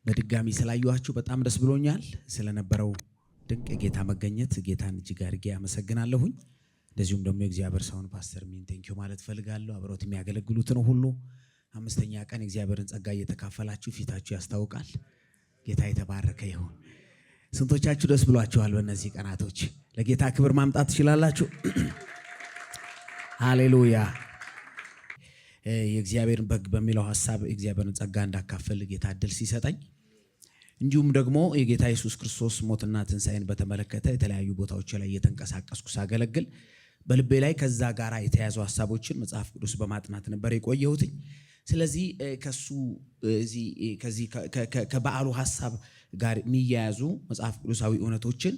በድጋሚ ስላየኋችሁ በጣም ደስ ብሎኛል። ስለነበረው ድንቅ ጌታ መገኘት ጌታን እጅግ አድርጌ አመሰግናለሁኝ። እንደዚሁም ደግሞ የእግዚአብሔር ሰውን ፓስተር ሚን ቴንኪው ማለት ፈልጋለሁ። አብረውት የሚያገለግሉትን ሁሉ አምስተኛ ቀን የእግዚአብሔርን ጸጋ እየተካፈላችሁ ፊታችሁ ያስታውቃል። ጌታ የተባረከ ይሁን። ስንቶቻችሁ ደስ ብሏችኋል? በእነዚህ ቀናቶች ለጌታ ክብር ማምጣት ትችላላችሁ። ሃሌሉያ። የእግዚአብሔርን በግ በሚለው ሐሳብ የእግዚአብሔርን ጸጋ እንዳካፈል ጌታ እድል ሲሰጠኝ እንዲሁም ደግሞ የጌታ ኢየሱስ ክርስቶስ ሞትና ትንሣኤን በተመለከተ የተለያዩ ቦታዎች ላይ እየተንቀሳቀስኩ ሳገለግል በልቤ ላይ ከዛ ጋር የተያዙ ሐሳቦችን መጽሐፍ ቅዱስ በማጥናት ነበር የቆየሁት። ስለዚህ ከዚህ ከበዓሉ ሐሳብ ጋር የሚያያዙ መጽሐፍ ቅዱሳዊ እውነቶችን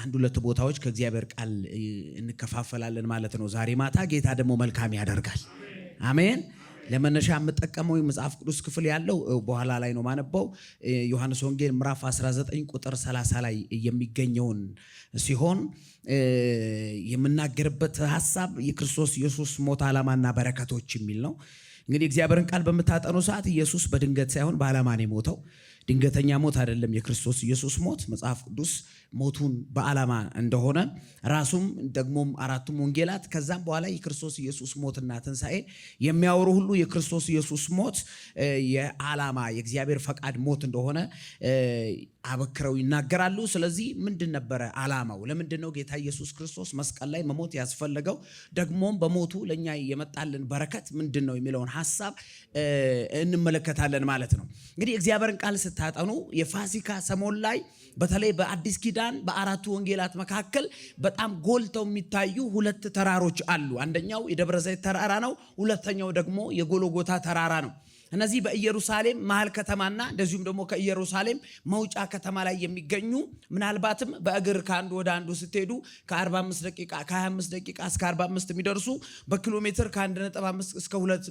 አንድ ሁለት ቦታዎች ከእግዚአብሔር ቃል እንከፋፈላለን ማለት ነው። ዛሬ ማታ ጌታ ደግሞ መልካም ያደርጋል። አሜን። ለመነሻ የምጠቀመው የመጽሐፍ ቅዱስ ክፍል ያለው በኋላ ላይ ነው ማነበው። ዮሐንስ ወንጌል ምዕራፍ 19 ቁጥር 30 ላይ የሚገኘውን ሲሆን የምናገርበት ሐሳብ የክርስቶስ ኢየሱስ ሞት ዓላማና በረከቶች የሚል ነው። እንግዲህ እግዚአብሔርን ቃል በምታጠኑ ሰዓት ኢየሱስ በድንገት ሳይሆን በዓላማ ነው የሞተው። ድንገተኛ ሞት አይደለም የክርስቶስ ኢየሱስ ሞት። መጽሐፍ ቅዱስ ሞቱን በዓላማ እንደሆነ ራሱም ደግሞም አራቱም ወንጌላት ከዛም በኋላ የክርስቶስ ኢየሱስ ሞትና ትንሣኤ የሚያወሩ ሁሉ የክርስቶስ ኢየሱስ ሞት የዓላማ የእግዚአብሔር ፈቃድ ሞት እንደሆነ አበክረው ይናገራሉ። ስለዚህ ምንድን ነበረ ዓላማው? ለምንድን ነው ጌታ ኢየሱስ ክርስቶስ መስቀል ላይ መሞት ያስፈለገው? ደግሞም በሞቱ ለኛ የመጣልን በረከት ምንድን ነው የሚለውን ሐሳብ እንመለከታለን ማለት ነው። እንግዲህ እግዚአብሔርን ቃል ስታጠኑ የፋሲካ ሰሞን ላይ በተለይ በአዲስ ኪዳን በአራቱ ወንጌላት መካከል በጣም ጎልተው የሚታዩ ሁለት ተራሮች አሉ። አንደኛው የደብረ ዘይት ተራራ ነው። ሁለተኛው ደግሞ የጎልጎታ ተራራ ነው። እነዚህ በኢየሩሳሌም መሃል ከተማና እንደዚሁም ደግሞ ከኢየሩሳሌም መውጫ ከተማ ላይ የሚገኙ ምናልባትም በእግር ከአንዱ ወደ አንዱ ስትሄዱ ከ45 ደቂቃ ከ25 ደቂቃ እስከ 45 የሚደርሱ በኪሎ ሜትር ከ1.5 እስከ 2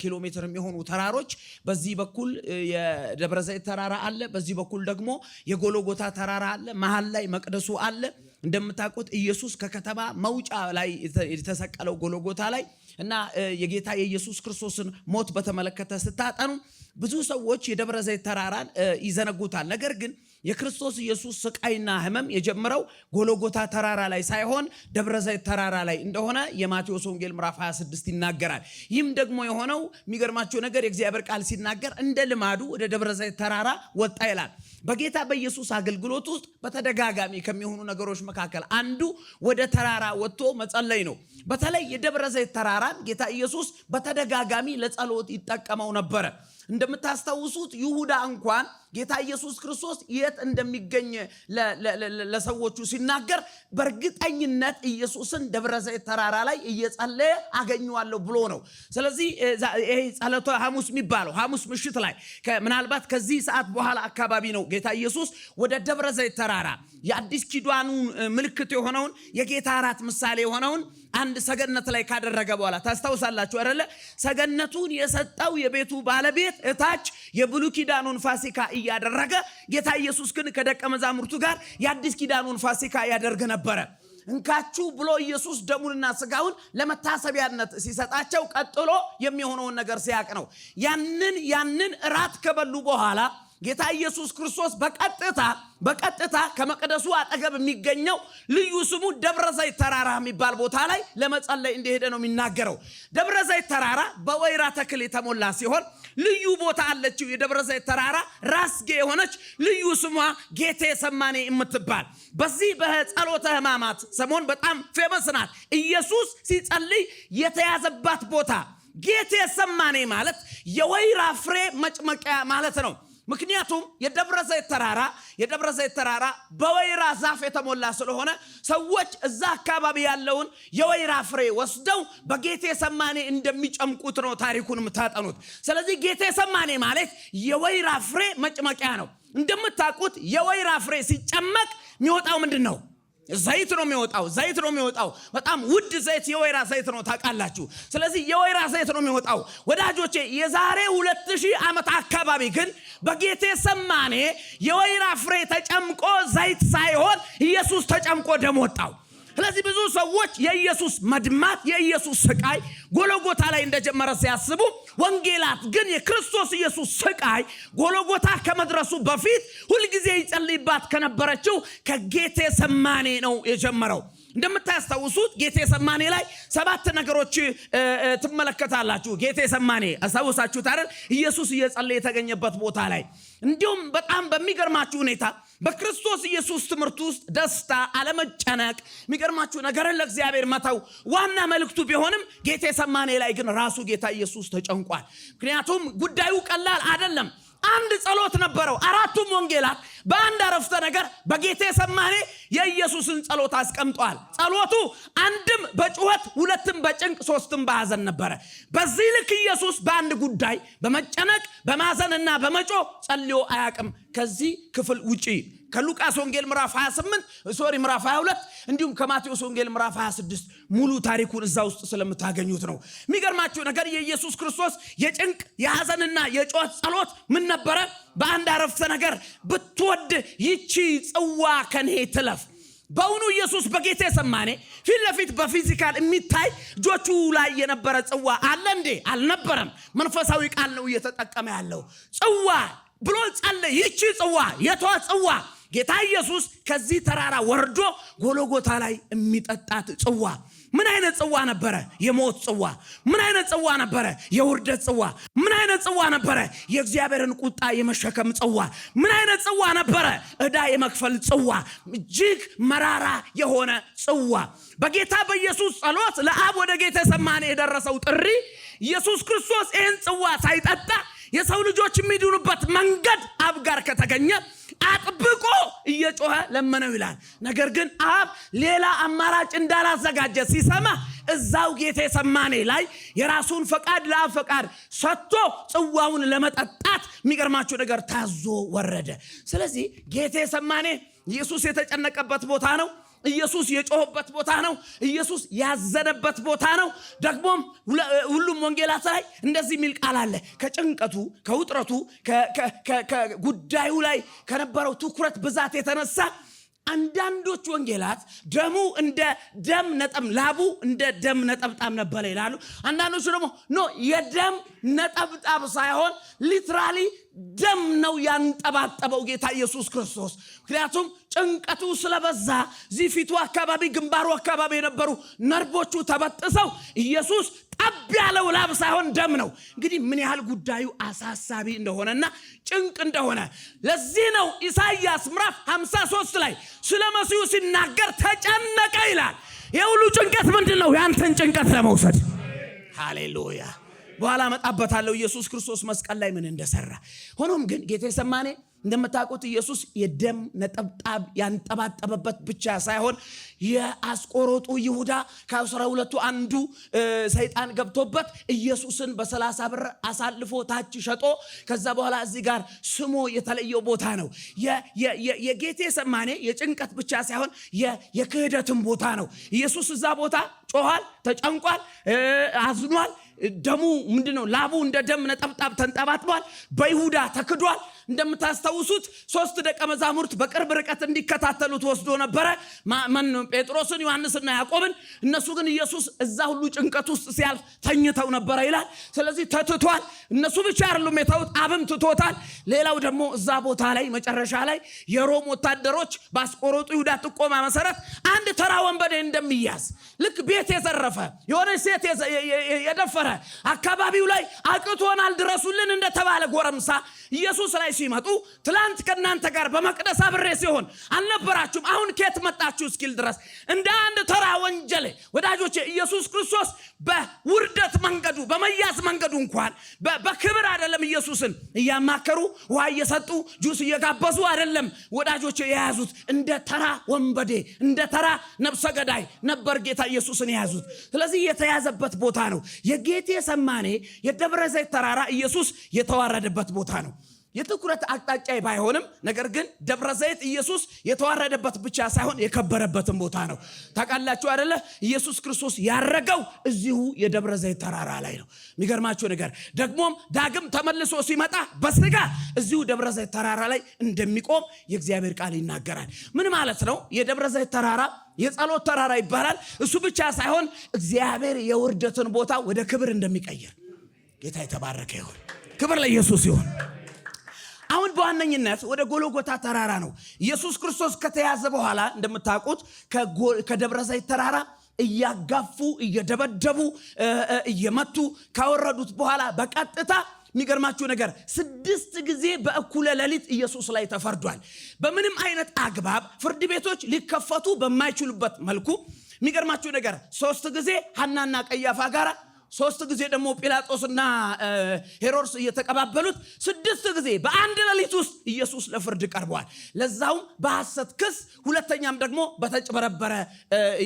ኪሎ ሜትር የሚሆኑ ተራሮች፣ በዚህ በኩል የደብረ ዘይት ተራራ አለ፣ በዚህ በኩል ደግሞ የጎልጎታ ተራራ አለ። መሃል ላይ መቅደሱ አለ። እንደምታውቁት ኢየሱስ ከከተማ መውጫ ላይ የተሰቀለው ጎልጎታ ላይ እና የጌታ የኢየሱስ ክርስቶስን ሞት በተመለከተ ስታጠኑ ብዙ ሰዎች የደብረ ዘይት ተራራን ይዘነጉታል። ነገር ግን የክርስቶስ ኢየሱስ ስቃይና ሕመም የጀመረው ጎልጎታ ተራራ ላይ ሳይሆን ደብረ ዘይት ተራራ ላይ እንደሆነ የማቴዎስ ወንጌል ምዕራፍ 26 ይናገራል። ይህም ደግሞ የሆነው የሚገርማቸው ነገር የእግዚአብሔር ቃል ሲናገር እንደ ልማዱ ወደ ደብረ ዘይት ተራራ ወጣ ይላል። በጌታ በኢየሱስ አገልግሎት ውስጥ በተደጋጋሚ ከሚሆኑ ነገሮች መካከል አንዱ ወደ ተራራ ወጥቶ መጸለይ ነው። በተለይ የደብረ ዘይት ተራራን ጌታ ኢየሱስ በተደጋጋሚ ለጸሎት ይጠቀመው ነበረ። እንደምታስታውሱት ይሁዳ እንኳን ጌታ ኢየሱስ ክርስቶስ የት እንደሚገኝ ለሰዎቹ ሲናገር በእርግጠኝነት ኢየሱስን ደብረ ዘይት ተራራ ላይ እየጸለየ አገኘዋለሁ ብሎ ነው። ስለዚህ ይሄ ጸሎተ ሐሙስ የሚባለው ሐሙስ ምሽት ላይ ምናልባት ከዚህ ሰዓት በኋላ አካባቢ ነው ጌታ ኢየሱስ ወደ ደብረ ዘይት ተራራ የአዲስ ኪዳኑ ምልክት የሆነውን የጌታ እራት ምሳሌ የሆነውን አንድ ሰገነት ላይ ካደረገ በኋላ ታስታውሳላችሁ አይደለ? ሰገነቱን የሰጠው የቤቱ ባለቤት እታች የብሉይ ኪዳኑን ፋሲካ እያደረገ ጌታ ኢየሱስ ግን ከደቀ መዛሙርቱ ጋር የአዲስ ኪዳኑን ፋሲካ ያደርግ ነበረ። እንካችሁ ብሎ ኢየሱስ ደሙንና ስጋውን ለመታሰቢያነት ሲሰጣቸው ቀጥሎ የሚሆነውን ነገር ሲያቅ ነው። ያንን እራት ከበሉ በኋላ ጌታ ኢየሱስ ክርስቶስ በቀጥታ ከመቅደሱ አጠገብ የሚገኘው ልዩ ስሙ ደብረ ዘይት ተራራ የሚባል ቦታ ላይ ለመጸለይ እንደሄደ ነው የሚናገረው። ደብረ ዘይት ተራራ በወይራ ተክል የተሞላ ሲሆን ልዩ ቦታ አለችው። የደብረ ዘይት ተራራ ራስጌ የሆነች ልዩ ስሟ ጌቴሰማኔ የምትባል በዚህ በጸሎተ ሕማማት ሰሞን በጣም ፌመስ ናት። ኢየሱስ ሲጸልይ የተያዘባት ቦታ ጌቴሰማኔ ማለት የወይራ ፍሬ መጭመቂያ ማለት ነው። ምክንያቱም የደብረ ዘይት ተራራ በወይራ ዛፍ የተሞላ ስለሆነ ሰዎች እዛ አካባቢ ያለውን የወይራ ፍሬ ወስደው በጌቴሰማኔ እንደሚጨምቁት ነው ታሪኩን የምታጠኑት። ስለዚህ ጌቴሰማኔ ማለት የወይራ ፍሬ መጭመቂያ ነው። እንደምታውቁት የወይራ ፍሬ ሲጨመቅ የሚወጣው ምንድን ነው? ዘይት ነው የሚወጣው። በጣም ውድ ዘይት የወይራ ዘይት ነው ታውቃላችሁ። ስለዚህ የወይራ ዘይት ነው የሚወጣው። ወዳጆቼ የዛሬ 2000 ዓመት አካባቢ ግን በጌቴሰማኔ የወይራ ፍሬ ተጨምቆ ዘይት ሳይሆን ኢየሱስ ተጨምቆ ደም ወጣው። ስለዚህ ብዙ ሰዎች የኢየሱስ መድማት የኢየሱስ ስቃይ ጎልጎታ ላይ እንደጀመረ ሲያስቡ ወንጌላት ግን የክርስቶስ ኢየሱስ ስቃይ ጎልጎታ ከመድረሱ በፊት ሁሉ ጊዜ ይጸልይባት ከነበረችው ከጌቴሰማኔ ነው የጀመረው። እንደምታስተውሱት ጌቴሰማኔ ላይ 7 ነገሮች ትመለከታላችሁ። ጌቴሰማኔ አስተውሳችሁት አይደል? ኢየሱስ እየጸለየ የተገኘበት ቦታ ላይ እንዲሁም በጣም በሚገርማችሁ ሁኔታ በክርስቶስ ኢየሱስ ትምህርት ውስጥ ደስታ፣ አለመጨነቅ፣ የሚገርማችሁ ነገርን ለእግዚአብሔር መተው ዋና መልእክቱ ቢሆንም ጌቴሰማኔ ላይ ግን ራሱ ጌታ ኢየሱስ ተጨንቋል። ምክንያቱም ጉዳዩ ቀላል አይደለም። አንድ ጸሎት ነበረው። 4ቱም ወንጌላት በአንድ አረፍተ ነገር በጌቴሰማኔ የኢየሱስን ጸሎት አስቀምጧል። ጸሎቱ አንድም በጩኸት፣ ሁለትም በጭንቅ፣ 3ም በሐዘን ነበረ። በዚህ ልክ ኢየሱስ በአንድ ጉዳይ በመጨነቅ በማዘንና በመጮህ ጸልዮ አያውቅም ከዚህ ክፍል ውጪ። ከሉቃስ ወንጌል ምዕራፍ 22 እንዲሁም ከማቴዎስ ወንጌል ምዕራፍ 26 ሙሉ ታሪኩን እዛ ውስጥ ስለምታገኙት ነው። የሚገርማችሁ ነገር የኢየሱስ ክርስቶስ የጭንቅ የሐዘንና የጮት ጸሎት ምን ነበረ? በአንድ አረፍተ ነገር ብትወድ ይቺ ጽዋ ከኔ ትለፍ። በእውኑ ኢየሱስ በጌቴሰማኔ ፊት ለፊት በፊዚካል የሚታይ እጆቹ ላይ የነበረ ጽዋ አለ እንዴ? አልነበረም። መንፈሳዊ ቃል ነው እየተጠቀመ ያለው። ጽዋ ብሎ ጸለየ። ይቺ ጽዋ የቷ ጽዋ? ጌታ ኢየሱስ ከዚህ ተራራ ወርዶ ጎልጎታ ላይ የሚጠጣት ጽዋ። ምን አይነት ጽዋ ነበረ? የሞት ጽዋ። ምን አይነት ጽዋ ነበረ? የውርደት ጽዋ። ምን አይነት ጽዋ ነበረ? የእግዚአብሔርን ቁጣ የመሸከም ጽዋ። ምን አይነት ጽዋ ነበረ? ዕዳ የመክፈል ጽዋ። እጅግ መራራ የሆነ ጽዋ። በጌታ በኢየሱስ ጸሎት ለአብ ወደ ጌቴሰማኔ የደረሰው ጥሪ ኢየሱስ ክርስቶስ ይህን ጽዋ ሳይጠጣ የሰው ልጆች የሚድኑበት መንገድ አብ ጋር ከተገኘ አጥብቆ እየጮኸ ለመነው ይላል። ነገር ግን አብ ሌላ አማራጭ እንዳላዘጋጀ ሲሰማ እዛው ጌቴሰማኔ ላይ የራሱን ፈቃድ ለአብ ፈቃድ ሰጥቶ ጽዋውን ለመጠጣት የሚገርማችሁ ነገር ታዞ ወረደ። ስለዚህ ጌቴሰማኔ ኢየሱስ የተጨነቀበት ቦታ ነው። ኢየሱስ የጮህበት ቦታ ነው። ኢየሱስ ያዘነበት ቦታ ነው። ደግሞም ሁሉም ወንጌላት ላይ እንደዚህ የሚል ቃል አለ። ከጭንቀቱ፣ ከውጥረቱ፣ ከጉዳዩ ላይ ከነበረው ትኩረት ብዛት የተነሳ አንዳንዶች ወንጌላት ደሙ እንደ ደም ነጠብ፣ ላቡ እንደ ደም ነጠብጣብ ነበር ይላሉ። አንዳንዶቹ ደግሞ ኖ የደም ነጠብጣብ ሳይሆን ሊትራሊ ደም ነው ያንጠባጠበው ጌታ ኢየሱስ ክርስቶስ። ምክንያቱም ጭንቀቱ ስለበዛ ዚፊቱ አካባቢ፣ ግንባሩ አካባቢ የነበሩ ነርቮቹ ተበጥሰው ኢየሱስ ጠብ ያለው ላብ ሳይሆን ደም ነው። እንግዲህ ምን ያህል ጉዳዩ አሳሳቢ እንደሆነና ጭንቅ እንደሆነ ለዚህ ነው ኢሳይያስ ምዕራፍ 53 ላይ ስለ መሲሁ ሲናገር ተጨነቀ ይላል። የሁሉ ጭንቀት ምንድነው? ያንተን ጭንቀት ለመውሰድ። ሃሌሉያ። በኋላ መጣበታለሁ ኢየሱስ ክርስቶስ መስቀል ላይ ምን እንደሰራ። ሆኖም ግን ጌቴሰማኔ እንደምታውቁት ኢየሱስ የደም ነጠብጣብ ያንጠባጠበበት ብቻ ሳይሆን የአስቆሮጡ ይሁዳ ከ12ቱ አንዱ ሰይጣን ገብቶበት ኢየሱስን በ30 ብር አሳልፎ ታች ሸጦ ከዛ በኋላ እዚህ ጋር ስሞ የተለየው ቦታ ነው። የጌቴሰማኔ የጭንቀት ብቻ ሳይሆን የክህደትም ቦታ ነው። ኢየሱስ እዛ ቦታ ጮኋል፣ ተጨንቋል፣ አዝኗል። ደሙ ምንድነው? ላቡ እንደ ደም ነጠብጣብ ተንጠባጥቧል። በይሁዳ ተክዷል። እንደምታስተውሱት 3 ደቀ መዛሙርት በቅርብ ርቀት እንዲከታተሉት ወስዶ ነበረ፣ ጴጥሮስን፣ ዮሐንስና ያዕቆብን። እነሱ ግን ኢየሱስ እዛ ሁሉ ጭንቀት ውስጥ ሲያልፍ ተኝተው ነበረ ይላል። ስለዚህ ተትቷል። እነሱ ብቻ አይደሉም የተውት፣ አብም ትቶታል። ሌላው ደግሞ እዛ ቦታ ላይ መጨረሻ ላይ የሮም ወታደሮች በአስቆሮጡ ይሁዳ ጥቆማ መሰረት አንድ ተራ ወንበዴ እንደሚያዝ ልክ ቤት የዘረፈ የሆነ ሴት የደፈረ አካባቢው ላይ አቅቶናል ድረሱልን እንደተባለ ጎረምሳ ኢየሱስ ላይ ሲመጡ ትላንት ከናንተ ጋር በመቅደስ አብሬ ሲሆን አልነበራችሁም፣ አሁን ከየት መጣችሁ እስኪል ድረስ እንደ አንድ ተራ ወንጀል ወዳጆቼ ኢየሱስ ክርስቶስ በውርደት መንገዱ በመያዝ መንገዱ እንኳን በክብር አይደለም ኢየሱስን እያማከሩ ውሃ እየሰጡ ጁስ እየጋበዙ አይደለም ወዳጆቼ የያዙት፣ እንደ ተራ ወንበዴ እንደ ተራ ነፍሰ ገዳይ ነበር ጌታ ኢየሱስን የያዙት። ስለዚህ የተያዘበት ቦታ ነው የጌቴሰማኔ የደብረ ዘይት ተራራ ኢየሱስ የተዋረደበት ቦታ ነው። የትኩረት አቅጣጫ ባይሆንም ነገር ግን ደብረ ዘይት ኢየሱስ የተዋረደበት ብቻ ሳይሆን የከበረበትን ቦታ ነው። ታውቃላችሁ አይደለ? ኢየሱስ ክርስቶስ ያረገው እዚሁ የደብረ ዘይት ተራራ ላይ ነው። የሚገርማችሁ ነገር ደግሞም ዳግም ተመልሶ ሲመጣ በስጋ እዚሁ ደብረ ዘይት ተራራ ላይ እንደሚቆም የእግዚአብሔር ቃል ይናገራል። ምን ማለት ነው? የደብረ ዘይት ተራራ የጸሎት ተራራ ይባላል። እሱ ብቻ ሳይሆን እግዚአብሔር የውርደትን ቦታ ወደ ክብር እንደሚቀይር ጌታ የተባረከ ይሁን። ክብር ለኢየሱስ ይሁን። አሁን በዋነኝነት ወደ ጎልጎታ ተራራ ነው ኢየሱስ ክርስቶስ ከተያዘ በኋላ እንደምታውቁት ከደብረ ዘይት ተራራ እያጋፉ እየደበደቡ እየመቱ ካወረዱት በኋላ በቀጥታ የሚገርማችሁ ነገር 6 ጊዜ በእኩለ ሌሊት ኢየሱስ ላይ ተፈርዷል። በምንም አይነት አግባብ ፍርድ ቤቶች ሊከፈቱ በማይችሉበት መልኩ የሚገርማችሁ ነገር 3 ጊዜ ሐናና ቀያፋ ጋራ 3 ጊዜ ደግሞ ጲላጦስና ሄሮድስ እየተቀባበሉት 6 ጊዜ በአንድ ሌሊት ውስጥ ኢየሱስ ለፍርድ ቀርቧል። ለዛውም በሐሰት ክስ፣ ሁለተኛም ደግሞ በተጭበረበረ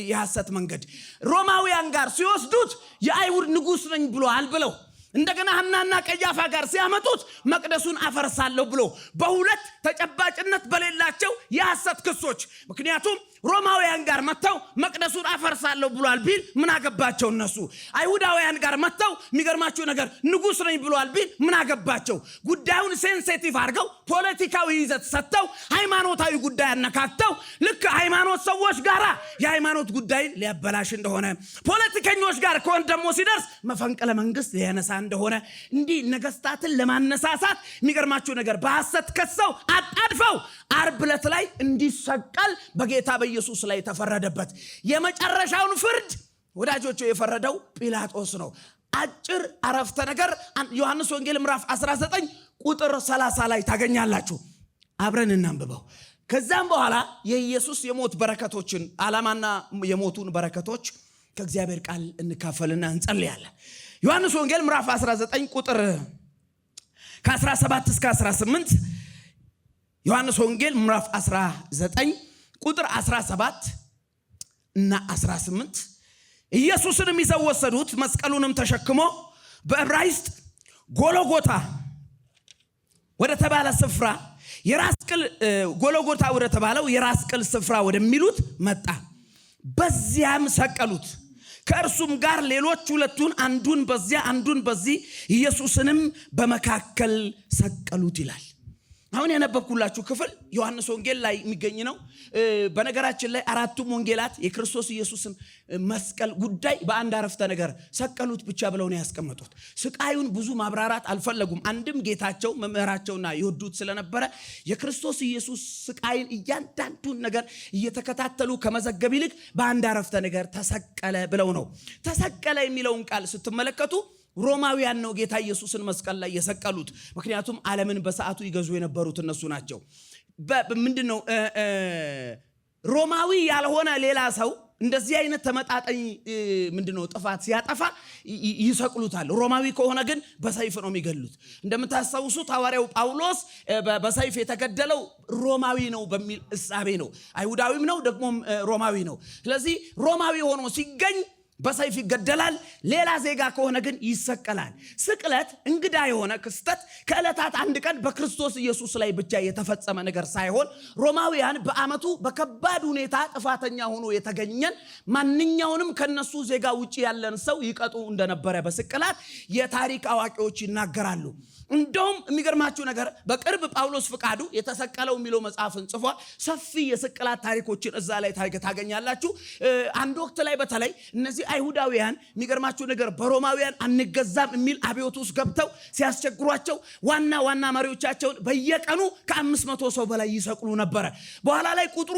የሐሰት መንገድ ሮማውያን ጋር ሲወስዱት የአይሁድ ንጉሥ ነኝ ብሏል ብለው እንደገና ሐናና ቀያፋ ጋር ሲያመጡት መቅደሱን አፈርሳለሁ ብሎ በሁለት ተጨባጭነት በሌላቸው የሐሰት ክሶች ምክንያቱም ሮማውያን ጋር መተው መቅደሱን አፈርሳለሁ ብሏል ቢል ምን አገባቸው እነሱ? አይሁዳውያን ጋር መተው የሚገርማችሁ ነገር ንጉሥ ነኝ ብሏል ቢል ምን አገባቸው? ጉዳዩን ሴንሲቲቭ አድርገው ፖለቲካዊ ይዘት ሰጥተው ሃይማኖታዊ ጉዳይ አነካክተው ልክ ሃይማኖት ሰዎች ጋር የሃይማኖት ጉዳይ ሊያበላሽ እንደሆነ ፖለቲከኞች ጋር ከሆነ ደግሞ ሲደርስ መፈንቅለ መንግስት ሊያነሳ እንደሆነ እንዲህ ነገስታትን ለማነሳሳት የሚገርማችሁ ነገር በሐሰት ከሰው አጣድፈው ዓርብ ዕለት ላይ እንዲሰቀል በጌታ በኢየሱስ ላይ ተፈረደበት። የመጨረሻውን ፍርድ ወዳጆቹ የፈረደው ጲላጦስ ነው። አጭር አረፍተ ነገር ዮሐንስ ወንጌል ምዕራፍ 19 ቁጥር 30 ላይ ታገኛላችሁ። አብረን እናንብበው። ከዛም በኋላ የኢየሱስ የሞት በረከቶችን ዓላማና የሞቱን በረከቶች ከእግዚአብሔር ቃል እንካፈልና እንጸልያለን። ዮሐንስ ወንጌል ምዕራፍ 19 ቁጥር ከ17 እስከ 18 ዮሐንስ ወንጌል ምዕራፍ 19 ቁጥር 17 እና 18 ኢየሱስንም ይዘው ወሰዱት። መስቀሉንም ተሸክሞ በዕብራይስጥ ጎልጎታ ወደ ተባለ ስፍራ የራስ ቅል ጎልጎታ ወደ ተባለው የራስ ቅል ስፍራ ወደሚሉት መጣ። በዚያም ሰቀሉት። ከእርሱም ጋር ሌሎች ሁለቱን አንዱን በዚያ አንዱን በዚህ ኢየሱስንም በመካከል ሰቀሉት ይላል። አሁን ያነበብኩላችሁ ክፍል ዮሐንስ ወንጌል ላይ የሚገኝ ነው። በነገራችን ላይ አራቱም ወንጌላት የክርስቶስ ኢየሱስን መስቀል ጉዳይ በአንድ አረፍተ ነገር ሰቀሉት ብቻ ብለው ነው ያስቀመጡት። ስቃዩን ብዙ ማብራራት አልፈለጉም። አንድም ጌታቸው መምህራቸውና ይወዱት ስለነበረ የክርስቶስ ኢየሱስ ስቃይን እያንዳንዱን ነገር እየተከታተሉ ከመዘገብ ይልቅ በአንድ አረፍተ ነገር ተሰቀለ ብለው ነው። ተሰቀለ የሚለውን ቃል ስትመለከቱ ሮማውያን ነው ጌታ ኢየሱስን መስቀል ላይ የሰቀሉት። ምክንያቱም ዓለምን በሰዓቱ ይገዙ የነበሩት እነሱ ናቸው። ምንድነው ሮማዊ ያልሆነ ሌላ ሰው እንደዚህ አይነት ተመጣጣኝ ምንድነው ጥፋት ሲያጠፋ ይሰቅሉታል። ሮማዊ ከሆነ ግን በሰይፍ ነው የሚገሉት። እንደምታስታውሱት ሐዋርያው ጳውሎስ በሰይፍ የተገደለው ሮማዊ ነው በሚል እሳቤ ነው። አይሁዳዊም ነው ደግሞም ሮማዊ ነው። ስለዚህ ሮማዊ ሆኖ ሲገኝ በሰይፍ ይገደላል። ሌላ ዜጋ ከሆነ ግን ይሰቀላል። ስቅለት እንግዳ የሆነ ክስተት ከዕለታት አንድ ቀን በክርስቶስ ኢየሱስ ላይ ብቻ የተፈጸመ ነገር ሳይሆን ሮማውያን በዓመቱ በከባድ ሁኔታ ጥፋተኛ ሆኖ የተገኘን ማንኛውንም ከነሱ ዜጋ ውጪ ያለን ሰው ይቀጡ እንደነበረ በስቅላት የታሪክ አዋቂዎች ይናገራሉ። እንደውም የሚገርማችሁ ነገር በቅርብ ጳውሎስ ፍቃዱ የተሰቀለው የሚለው መጽሐፍን ጽፏል። ሰፊ የስቅላት ታሪኮችን እዛ ላይ ታገኛላችሁ። አንድ ወቅት ላይ በተለይ እነዚህ አይሁዳውያን የሚገርማችሁ ነገር በሮማውያን አንገዛም የሚል አብዮት ውስጥ ገብተው ሲያስቸግሯቸው ዋና መሪዎቻቸውን በየቀኑ ከ500 ሰው በላይ ይሰቅሉ ነበረ። በኋላ ላይ ቁጥሩ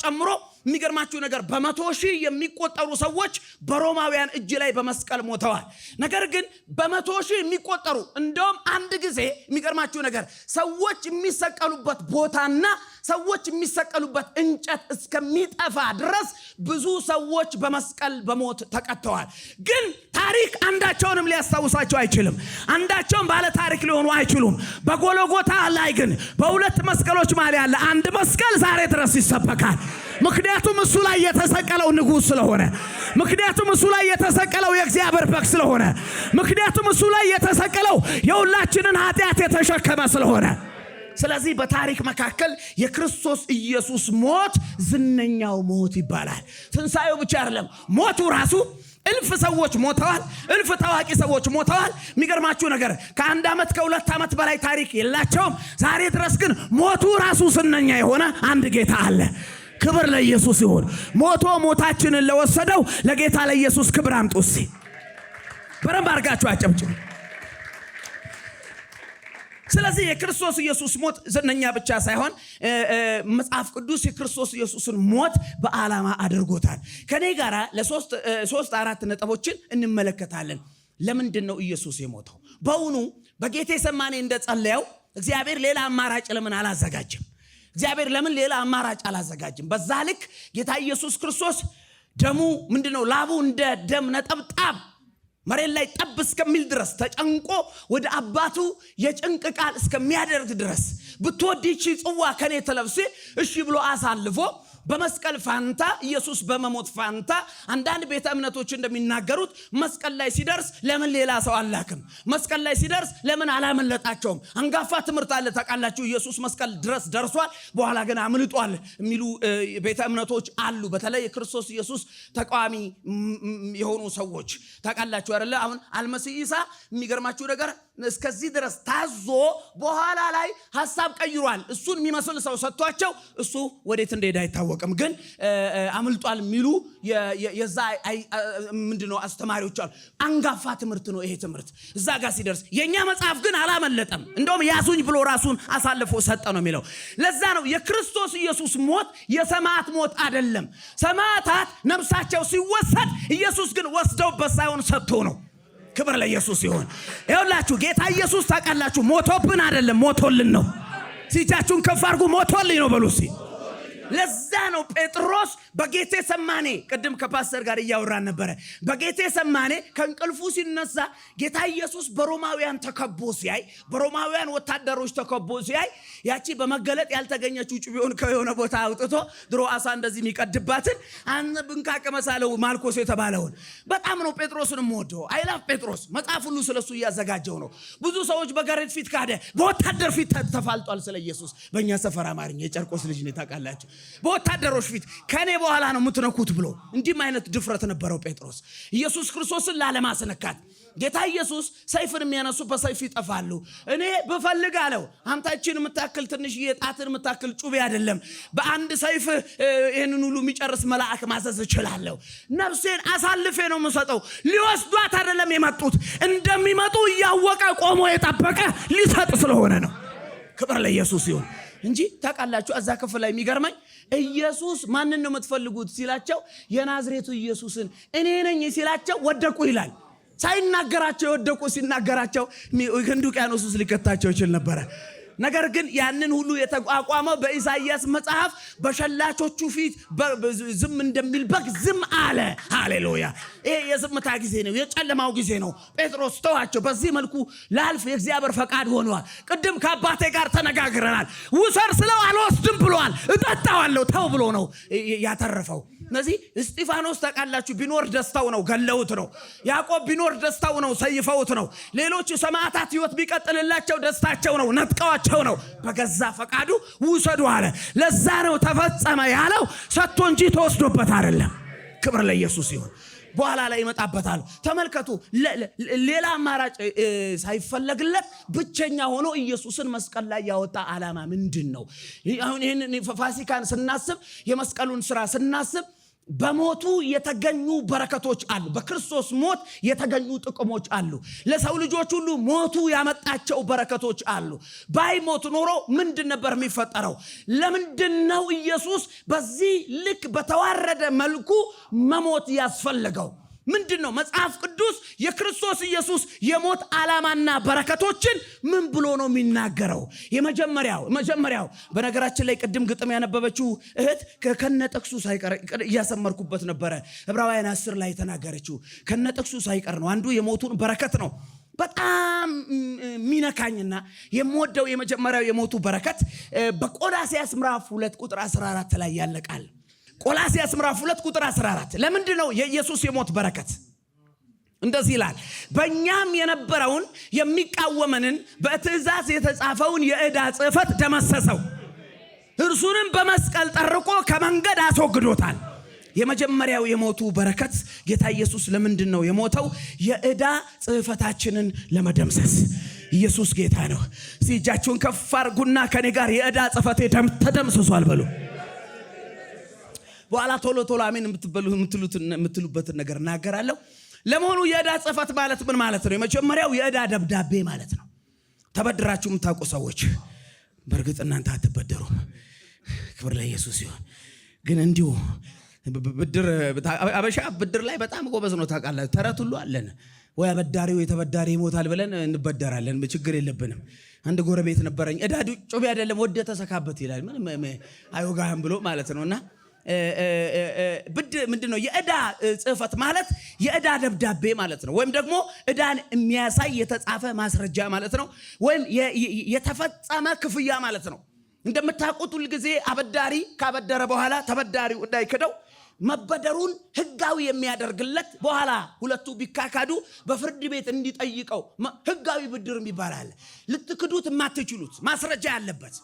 ጨምሮ የሚገርማችሁ ነገር በ100,000 የሚቆጠሩ ሰዎች በሮማውያን እጅ ላይ በመስቀል ሞተዋል። ነገር ግን በ100,000 የሚቆጠሩ እንደውም አንድ ጊዜ የሚገርማችሁ ነገር ሰዎች የሚሰቀሉበት ቦታና ሰዎች የሚሰቀሉበት እንጨት እስከሚጠፋ ድረስ ብዙ ሰዎች በመስቀል በሞት ተቀጥተዋል። ግን ታሪክ አንዳቸውንም ሊያስታውሳቸው አይችልም። አንዳቸውም ባለ ታሪክ ሊሆኑ አይችሉም። በጎልጎታ ላይ ግን በሁለት መስቀሎች መሃል ያለ አንድ መስቀል ዛሬ ድረስ ይሰበካል። ምክንያቱም እሱ ላይ የተሰቀለው ንጉሥ ስለሆነ፣ ምክንያቱም እሱ ላይ የተሰቀለው የእግዚአብሔር በግ ስለሆነ፣ ምክንያቱም እሱ ላይ የተሰቀለው የሁላችንን ኃጢአት የተሸከመ ስለሆነ ስለዚህ በታሪክ መካከል የክርስቶስ ኢየሱስ ሞት ዝነኛው ሞት ይባላል። ትንሳኤው ብቻ አይደለም፣ ሞቱ ራሱ እልፍ ሰዎች ሞተዋል፣ እልፍ ታዋቂ ሰዎች ሞተዋል። የሚገርማችሁ ነገር ከ1 ዓመት ከ2 ዓመት በላይ ታሪክ የላቸውም። ዛሬ ድረስ ግን ሞቱ ራሱ ዝነኛ የሆነ አንድ ጌታ አለ። ክብር ለኢየሱስ ይሁን። ሞታችንን ለወሰደው ለጌታ ለኢየሱስ ክብር አምጡ። እስቲ በረም አርጋችሁ አጨብጭቡ። ስለዚህ የክርስቶስ ኢየሱስ ሞት ዝነኛ ብቻ ሳይሆን መጽሐፍ ቅዱስ የክርስቶስ ኢየሱስን ሞት በዓላማ አድርጎታል። ከኔ ጋራ ለሶስት አራት ነጥቦችን እንመለከታለን። ለምንድን ነው ኢየሱስ የሞተው? በእውኑ በጌቴሰማኔ እንደጸለየው እግዚአብሔር ሌላ አማራጭ ለምን አላዘጋጀም? እግዚአብሔር ለምን ሌላ አማራጭ አላዘጋጀም? በዛ ልክ ጌታ ኢየሱስ ክርስቶስ ደሙ ምንድነው? ላቡ እንደ ደም ነጠብጣብ መሬት ላይ ጠብ እስከሚል ድረስ ተጨንቆ ወደ አባቱ የጭንቅ ቃል እስከሚያደርግ ድረስ ብትወዲቺ ጽዋ ከኔ ተለብሴ እሺ ብሎ አሳልፎ በመስቀል ፋንታ ኢየሱስ በመሞት ፋንታ አንዳንድ ቤተ እምነቶች እንደሚናገሩት መስቀል ላይ ሲደርስ ለምን ሌላ ሰው አላክም? መስቀል ላይ ሲደርስ ለምን አላመለጣቸውም? አንጋፋ ትምህርት አለ ታውቃላችሁ። ኢየሱስ መስቀል ድረስ ደርሷል፣ በኋላ ግን አምልጧል የሚሉ ቤተ እምነቶች አሉ። በተለይ የክርስቶስ ኢየሱስ ተቃዋሚ የሆኑ ሰዎች ታውቃላችሁ አይደለ? አሁን አልመሲህ ኢሳ የሚገርማችሁ ነገር እስከዚህ ድረስ ታዞ በኋላ ላይ ሐሳብ ቀይሯል። እሱን የሚመስል ሰው ሰጥቷቸው እሱ ወዴት እንደሄደ አይታወቅም። ግን አምልጧል የሚሉ የዛ ምንድነው አስተማሪዎች አሉ። አንጋፋ ትምህርት ነው ይሄ ትምህርት። እዛ ጋር ሲደርስ የኛ መጽሐፍ ግን አላመለጠም። እንደውም ያዙኝ ብሎ ራሱን አሳልፎ ሰጠ ነው የሚለው። ለዛ ነው የክርስቶስ ኢየሱስ ሞት የሰማዕት ሞት አይደለም። ሰማዕታት ነፍሳቸው ሲወሰድ ኢየሱስ ግን ወስደውበት ሳይሆን ሰጥቶ ነው። ክብር ለኢየሱስ ይሁን። ይኸውላችሁ ጌታ ኢየሱስ ታውቃላችሁ ሞቶብን አይደለም፣ ሞቶልን ነው። ሲጃችሁን ከፍ አድርጉ፣ ሞቶልኝ ነው በሉ እስቲ። ለዛ ነው ጴጥሮስ በጌቴሰማኔ ቅድም ከፓስተር ጋር እያወራን ነበረ። በጌቴሰማኔ ከእንቅልፉ ሲነሳ ጌታ ኢየሱስ በሮማውያን ተከቦ ሲያይ፣ በሮማውያን ወታደሮች ተከቦ ሲያይ ያቺ በመገለጥ ያልተገኘችው ጩቤውን ከሆነ ቦታ አውጥቶ ድሮ አሳ እንደዚህ የሚቀድባትን አንብንካ ቀመሳለው ማልኮስ የተባለውን በጣም ነው ጴጥሮስን ወደው። አይላፍ ጴጥሮስ መጽሐፍ ሁሉ ስለሱ እያዘጋጀው ነው። ብዙ ሰዎች በገረድ ፊት ካደ፣ በወታደር ፊት ተፋልጧል ስለ ኢየሱስ። በእኛ ሰፈር አማርኛ የጨርቆስ ልጅ ነው ታውቃላችሁ። በወታደሮች ፊት ከኔ በኋላ ነው የምትነኩት ብሎ እንዲህም አይነት ድፍረት ነበረው ጴጥሮስ ኢየሱስ ክርስቶስን ላለማስነካት። ጌታ ኢየሱስ ሰይፍን የሚያነሱ በሰይፍ ይጠፋሉ፣ እኔ ብፈልግ አለው አንታችን የምታክል ትንሽዬ ጣትን የምታክል ጩቤ አይደለም በአንድ ሰይፍ ይሄንን ሁሉ የሚጨርስ መልአክ ማዘዝ እችላለሁ። ነፍሴን አሳልፌ ነው የምሰጠው። ሊወስዷት አይደለም የመጡት፣ እንደሚመጡ እያወቀ ቆሞ የጠበቀ ሊሰጥ ስለሆነ ነው። ክብር ለኢየሱስ ይሁን እንጂ ታውቃላችሁ እዛ ክፍል ላይ የሚገርመኝ ኢየሱስ ማንን ነው የምትፈልጉት ሲላቸው የናዝሬቱ ኢየሱስን እኔ ነኝ ሲላቸው ወደቁ ይላል። ሳይናገራቸው የወደቁ ሲናገራቸው ህንዱ ውቅያኖስ ውስጥ ሊከታቸው ይችል ነበረ። ነገር ግን ያንን ሁሉ የተቋቋመው በኢሳይያስ መጽሐፍ በሸላቾቹ ፊት ዝም እንደሚል በግ ዝም አለ። ሃሌሉያ! ይሄ የዝምታ ጊዜ ነው፣ የጨለማው ጊዜ ነው። ጴጥሮስ ተዋቸው። በዚህ መልኩ ላልፍ የእግዚአብሔር ፈቃድ ሆኗል። ቅድም ከአባቴ ጋር ተነጋግረናል። ውሰር ስለው አልወስድም ብሏል። እጠጣዋለሁ ተው ብሎ ነው ያተረፈው። ስለዚህ እስጢፋኖስ ታውቃላችሁ ቢኖር ደስታው ነው፣ ገለውት ነው። ያዕቆብ ቢኖር ደስታው ነው፣ ሰይፈውት ነው። ሌሎች ሰማዕታት ህይወት ቢቀጥልላቸው ደስታቸው ነው፣ ነጥቀዋቸው ነው። በገዛ ፈቃዱ ውሰዱ አለ። ለዛ ነው ተፈጸመ ያለው፣ ሰጥቶ እንጂ ተወስዶበት አይደለም። ክብር ለኢየሱስ ይሁን። በኋላ ላይ ይመጣበታል። ተመልከቱ፣ ሌላ አማራጭ ሳይፈለግለት ብቸኛ ሆኖ ኢየሱስን መስቀል ላይ ያወጣ ዓላማ ምንድን ነው? አሁን ይሄን ፋሲካን ስናስብ፣ የመስቀሉን ስራ ስናስብ በሞቱ የተገኙ በረከቶች አሉ። በክርስቶስ ሞት የተገኙ ጥቅሞች አሉ። ለሰው ልጆች ሁሉ ሞቱ ያመጣቸው በረከቶች አሉ። ባይሞት ኖሮ ምንድን ነበር የሚፈጠረው? ለምንድን ነው ኢየሱስ በዚህ ልክ በተዋረደ መልኩ መሞት ያስፈልገው? ምንድን ነው መጽሐፍ ቅዱስ የክርስቶስ ኢየሱስ የሞት ዓላማና በረከቶችን ምን ብሎ ነው የሚናገረው? የመጀመሪያው በነገራችን ላይ ቅድም ግጥም ያነበበችው እህት ከነጥቅሱ ሳይቀር እያሰመርኩበት ነበረ። ዕብራውያን 10 ላይ ተናገረችው ከነጥቅሱ ሳይቀር ነው። አንዱ የሞቱን በረከት ነው። በጣም ሚነካኝና የምወደው የመጀመሪያው የሞቱ በረከት በቆላስይስ ምዕራፍ 2 ቁጥር 14 ላይ ያለቃል። ቆላስይስ ምዕራፍ 2 ቁጥር 14 ለምንድን ነው የኢየሱስ የሞት በረከት? እንደዚህ ይላል በእኛም የነበረውን የሚቃወመንን በትእዛዝ የተጻፈውን የዕዳ ጽሕፈት ደመሰሰው እርሱንም በመስቀል ጠርቆ ከመንገድ አስወግዶታል። የመጀመሪያው የሞቱ በረከት ጌታ ኢየሱስ ለምንድን ነው የሞተው? የዕዳ ጽሕፈታችንን ለመደምሰስ። ኢየሱስ ጌታ ነው። እጃችሁን ከፍ አድርጉና ከኔ ጋር የዕዳ ጽሕፈቴ ተደምስሷል በሉ። በኋላ ቶሎ አሜን የምትሉበትን ነገር እናገራለሁ። ለመሆኑ የዕዳ ጽሕፈት ማለት ምን ማለት ነው? የመጀመሪያው የዕዳ ደብዳቤ ማለት ነው። ተበድራችሁ የምታውቁ ሰዎች በእርግጥ እናንተ አትበደሩም፣ ክብር ለኢየሱስ ይሁን። ግን እንዲሁ ብድር አበሻ ብድር ላይ በጣም ጎበዝ ነው ታውቃላችሁ። ተረት ሁሉ አለን። ወይ አበዳሪው የተበዳሪ ይሞታል ብለን እንበደራለን፣ ችግር የለብንም። አንድ ጎረቤት ነበረኝ ዕዳዱ ጮቤ አይደለም ወደ ተሰካበት ይላል። ምንም አይወጋህም ብሎ ማለት ነውና ምንድነው የዕዳ ጽሕፈት ማለት? የዕዳ ደብዳቤ ማለት ነው። ወይም ደግሞ ዕዳን የሚያሳይ የተጻፈ ማስረጃ ማለት ነው። ወይም የተፈጸመ ክፍያ ማለት ነው። እንደምታውቁት ሁሉ ጊዜ አበዳሪ ካበደረ በኋላ ተበዳሪው እንዳይክደው መበደሩን ህጋዊ የሚያደርግለት በኋላ ሁለቱ ቢካካዱ በፍርድ ቤት እንዲጠይቀው ህጋዊ ብድር ይባላል። ልትክዱት የማትችሉት ማስረጃ ያለበት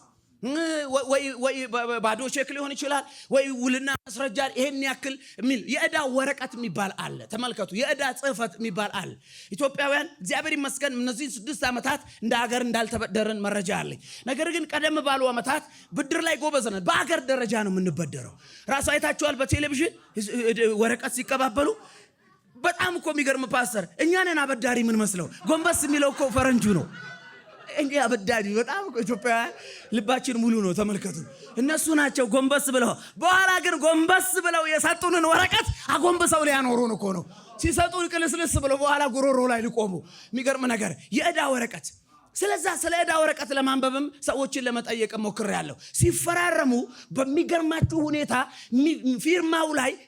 ወይ ባዶ ቼክ ሊሆን ይችላል፣ ወይ ውልና ማስረጃ ይሄን ያክል የሚል የዕዳ ወረቀት የሚባል አለ። ተመልከቱ፣ የዕዳ ጽሕፈት የሚባል አለ። ኢትዮጵያውያን እግዚአብሔር ይመስገን እነዚህ 6 ዓመታት እንደ ሀገር እንዳልተበደረን መረጃ አለኝ። ነገር ግን ቀደም ባሉ ዓመታት ብድር ላይ ጎበዝ ነን። በሀገር ደረጃ ነው የምንበደረው። ራሱ አይታችኋል በቴሌቪዥን ወረቀት ሲቀባበሉ። በጣም እኮ የሚገርም ፓስተር፣ እኛ ነን አበዳሪ ምን መስለው፣ ጎንበስ የሚለው እኮ ፈረንጁ ነው እንዴ አበዳሪ። በጣም ኢትዮጵያውያን ልባችን ሙሉ ነው። ተመልከቱ፣ እነሱ ናቸው ጎንበስ ብለው። በኋላ ግን ጎንበስ ብለው የሰጡንን ወረቀት አጎንበሰው ሊያኖሩን እኮ ነው። ሲሰጡን ቅልስልስ ብለው በኋላ ጉሮሮ ላይ ሊቆሙ። የሚገርም ነገር የዕዳ ወረቀት። ስለዛ ስለ ዕዳ ወረቀት ለማንበብም ሰዎችን ለመጠየቅ ሞክሬያለሁ። ሲፈራረሙ በሚገርማችሁ ሁኔታ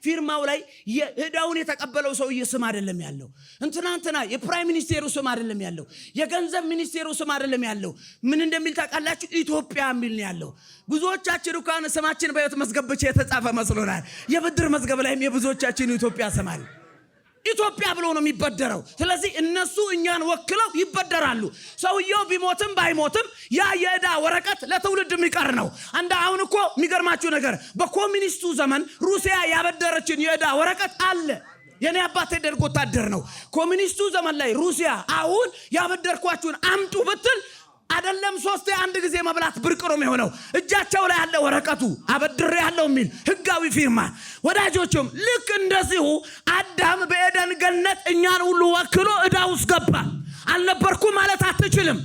ፊርማው ላይ የዕዳውን የተቀበለው ሰውዬ ስም አይደለም ያለው። እንትና የፕራይም ሚኒስቴሩ ስም አይደለም ያለው። የገንዘብ ሚኒስቴሩ ስም አይደለም ያለው። ምን እንደሚል ታውቃላችሁ? ኢትዮጵያ የሚል ነው ያለው። ብዙዎቻችን እንኳን ስማችን በሕይወት መዝገብ ብቻ የተጻፈ መስሎናል። የብድር መዝገብ ላይም የብዙዎቻችን ኢትዮጵያ ስም አለ። ኢትዮጵያ ብሎ ነው የሚበደረው። ስለዚህ እነሱ እኛን ወክለው ይበደራሉ። ሰውየው ቢሞትም ባይሞትም ያ የዕዳ ወረቀት ለትውልድ የሚቀር ነው። አሁን እኮ የሚገርማችሁ ነገር በኮሚኒስቱ ዘመን ሩሲያ ያበደረችን የዕዳ ወረቀት አለ። የኔ አባቴ ደርግ ወታደር ነው። ኮሚኒስቱ ዘመን ላይ ሩሲያ አሁን ያበደርኳችሁን አምጡ ብትል አይደለም 3 አንድ ጊዜ መብላት ብርቅ ነው የሚሆነው። እጃቸው ላይ ያለ ወረቀቱ አበድሬ ያለው የሚል ህጋዊ ፊርማ። ወዳጆችም ልክ እንደዚሁ አዳም በኤደን ገነት እኛን ሁሉ ወክሎ ዕዳ ውስጥ ገባ። አልነበርኩ ማለት አትችልም።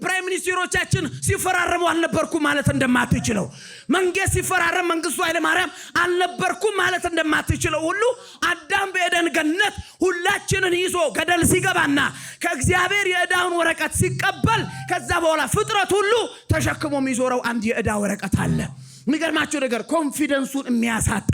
ፕራይም ሚኒስትሮቻችን ሲፈራረሙ አልነበርኩ ማለት እንደማትችለው፣ መንግስት ሲፈራረም መንግስቱ ኃይለ ማርያም አልነበርኩ ማለት እንደማትችለው ሁሉ አዳም በኤደን ገነት ሁላችንን ይዞ ገደል ሲገባና ከእግዚአብሔር የዕዳውን ወረቀት ሲቀበል ከዛ በኋላ ፍጥረት ሁሉ ተሸክሞ የሚዞረው አንድ የዕዳ ወረቀት አለ። የሚገርማችሁ ነገር ኮንፊደንሱን የሚያሳጣ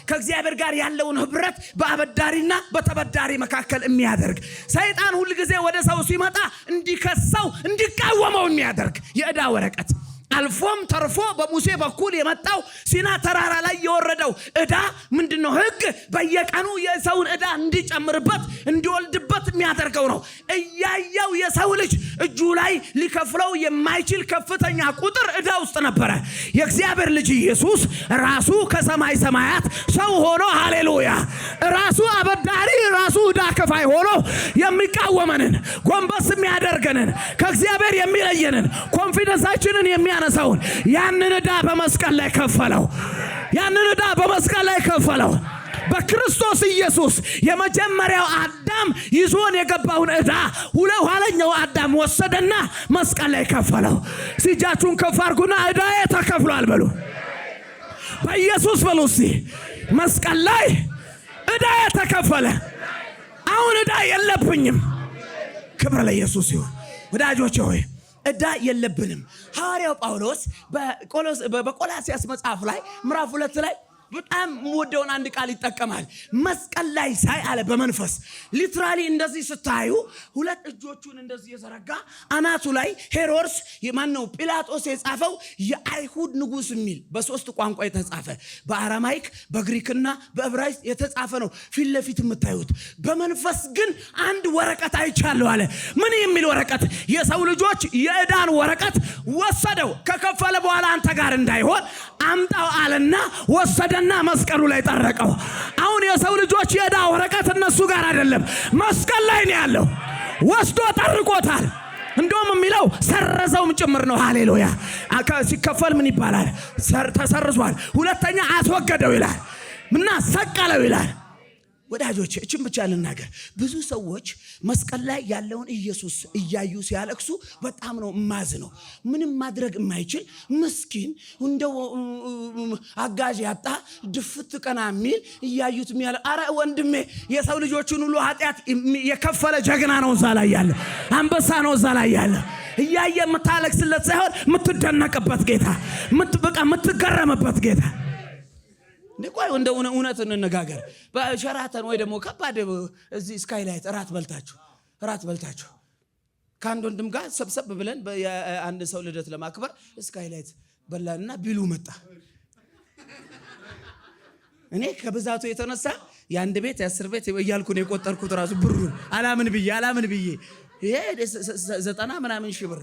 ከእግዚአብሔር ጋር ያለውን ህብረት በአበዳሪና በተበዳሪ መካከል የሚያደርግ ሰይጣን ሁሉ ጊዜ ወደ ሰው ሲመጣ እንዲከሰው እንዲቃወመው የሚያደርግ የዕዳ ወረቀት። አልፎም ተርፎ በሙሴ በኩል የመጣው ሲና ተራራ ላይ የወረደው ዕዳ ምንድነው? ህግ በየቀኑ የሰውን ዕዳ እንዲጨምርበት እንዲወልድበት የሚያደርገው ነው። እያየው የሰው ልጅ እጁ ላይ ሊከፍለው የማይችል ከፍተኛ ቁጥር ዕዳ ውስጥ ነበረ። የእግዚአብሔር ልጅ ኢየሱስ ራሱ ከሰማይ ሰማያት ሰው ሆኖ ሃሌሉያ፣ ራሱ አበዳሪ ራሱ ዕዳ ከፋይ ሆኖ የሚቃወመንን ጎንበስ የሚያደርገንን ከእግዚአብሔር የሚለየንን ኮንፊደንሳችንን የሚያነሳውን ያንን ዕዳ በመስቀል ላይ ከፈለው። ያንን ዕዳ በመስቀል ላይ ከፈለው። በክርስቶስ ኢየሱስ የመጀመሪያው አዳም ይዞን የገባውን ዕዳ ኋለኛው አዳም ወሰደና መስቀል ላይ ከፈለው። እጃችሁን ከፍ አድርጉና ዕዳዬ ተከፍሏል በሉ። በኢየሱስ በሉ እስቲ። መስቀል ላይ ዕዳዬ ተከፈለ። አሁን ዕዳ የለብኝም። ክብር ለኢየሱስ ይሁን። ወዳጆቼ ሆይ ዕዳ የለብንም። ሐዋርያው ጳውሎስ በቆላስይስ መጽሐፍ ላይ ምዕራፍ 2 ላይ በጣም ወደውን አንድ ቃል ይጠቀማል። መስቀል ላይ ሳይ አለ በመንፈስ ሊትራሊ እንደዚህ ስታዩ ሁለት እጆቹን እንደዚህ የዘረጋ አናቱ ላይ ሄሮድስ የማነው ጲላጦስ የጻፈው የአይሁድ ንጉስ የሚል በሶስት ቋንቋ የተጻፈ በአራማይክ በግሪክና በዕብራይስጥ የተጻፈ ነው ፊት ለፊት የምታዩት። በመንፈስ ግን አንድ ወረቀት አይቻለሁ አለ። ምን የሚል ወረቀት? የሰው ልጆች የዕዳን ወረቀት ወሰደው። ከከፈለ በኋላ አንተ ጋር እንዳይሆን አምጣው አለና ወሰደና መስቀሉ ላይ ጠረቀው። አሁን የሰው ልጆች የዕዳ ወረቀት እነሱ ጋር አይደለም፣ መስቀል ላይ ነው ያለው። ወስዶ ጠርቆታል። እንደውም የሚለው ሰረዘውም ጭምር ነው። ሃሌሉያ። ሲከፈል ምን ይባላል? ተሰርዟል። ሁለተኛ አስወገደው ይላል እና ሰቀለው ይላል። ወዳጆች እቺን ብቻ ልናገር። ብዙ ሰዎች መስቀል ላይ ያለውን ኢየሱስ እያዩ ሲያለቅሱ በጣም ነው ማዝ ነው። ምንም ማድረግ የማይችል ምስኪን እንደው አጋዥ ያጣ ድፍት ቀና የሚል እያዩት የሚያለ አረ ወንድሜ የሰው ልጆችን ሁሉ ኃጢአት የከፈለ ጀግና ነው እዛ ላይ ያለ፣ አንበሳ ነው እዛ ላይ ያለ። እያየ የምታለቅስለት ሳይሆን የምትደነቅበት ጌታ፣ የምትገረምበት ጌታ። ቆይ እንደ እውነት እንነጋገር። በሸራተን ወይ ደግሞ ከባድ እዚህ ስካይላይት እራት በልታችሁ ከአንድ ወንድም ጋር ሰብሰብ ብለን አንድ ሰው ልደት ለማክበር ስካይላይት በላንና ቢሉ መጣ። እኔ ከብዛቱ የተነሳ የአንድ ቤት የ10 ቤት እያልኩ ነው የቆጠርኩት። ራሱ ብሩን አላምን ብዬ ይሄ 90 ምናምን ሺህ ብር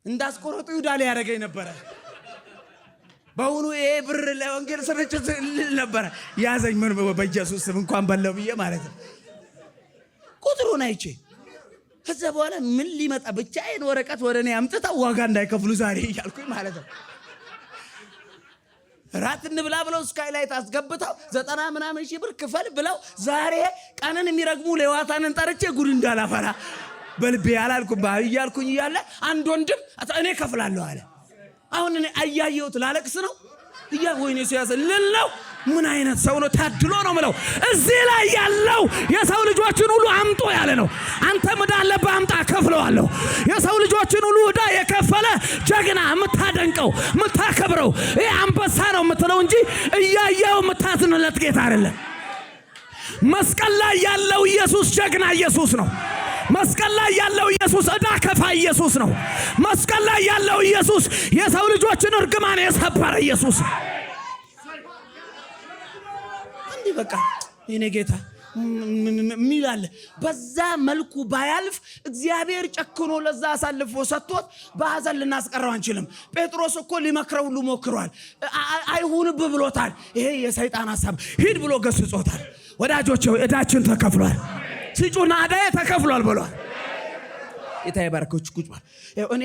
እንዳስቆረጡ ይሁዳ ላይ ያደረገኝ ነበረ። በእውኑ ይሄ ብር ለወንጌል ስርጭት ነበረ ያዘኝ። ምን በኢየሱስ ስም እንኳን በለው ብዬ ማለት ነው። ቁጥሩን አይቼ ከዛ በኋላ ምን ሊመጣ ብቻዬን ወረቀት ወደ እኔ አምጥተው ዋጋ እንዳይከፍሉ ዛሬ እያልኩኝ ማለት ነው። ራት እንብላ ብለው ስካይላይት አስገብተው 90 ምናምን ሺህ ብር ክፈል ብለው ዛሬ ቀንን የሚረግሙ ሌዋታንን ጠርቼ ጉድ እንዳላፈራ በልቤ አላልኩም እያልኩኝ እያለ አንድ ወንድም እኔ ከፍላለሁ አለ። አሁን እኔ አያየሁት ላለቅስ ነው ወይኔ ሲያዘ ልለው ምን አይነት ሰው ነው? ታድሎ ነው ምለው። እዚህ ላይ ያለው የሰው ልጆችን ሁሉ አምጦ ያለ ነው። አንተ ምዳለበ አምጣ ከፍለዋለሁ። የሰው ልጆችን ሁሉ ዕዳ የከፈለ ጀግና፣ የምታደንቀው የምታከብረው ይሄ አንበሳ ነው የምትለው እንጂ እያየው የምታዝንለት ጌታ አይደለም። መስቀል ላይ ያለው ኢየሱስ ጀግና ኢየሱስ ነው። መስቀል ላይ ያለው ኢየሱስ ዕዳ ከፋይ ኢየሱስ ነው። መስቀል ላይ ያለው ኢየሱስ የሰው ልጆችን እርግማን የሰበረ ኢየሱስ ነው። እንዴ በቃ የኔ ጌታ ሚላል በዛ መልኩ ባያልፍ እግዚአብሔር ጨክኖ ለዛ አሳልፎ ሰጥቶት በሐዘን ልናስቀረው አንችልም። ጴጥሮስ እኮ ሊመክረው ሁሉ ሞክሯል። አይሁንብ ብሎታል። ይሄ የሰይጣን ሐሳብ ሂድ ብሎ ገስጾታል። ወዳጆቼ ዕዳችን ተከፍሏል። ሲጩና ዕዳዬ ተከፍሏል ብሏል። የታየ ባርኮች ቁጭባል። እኔ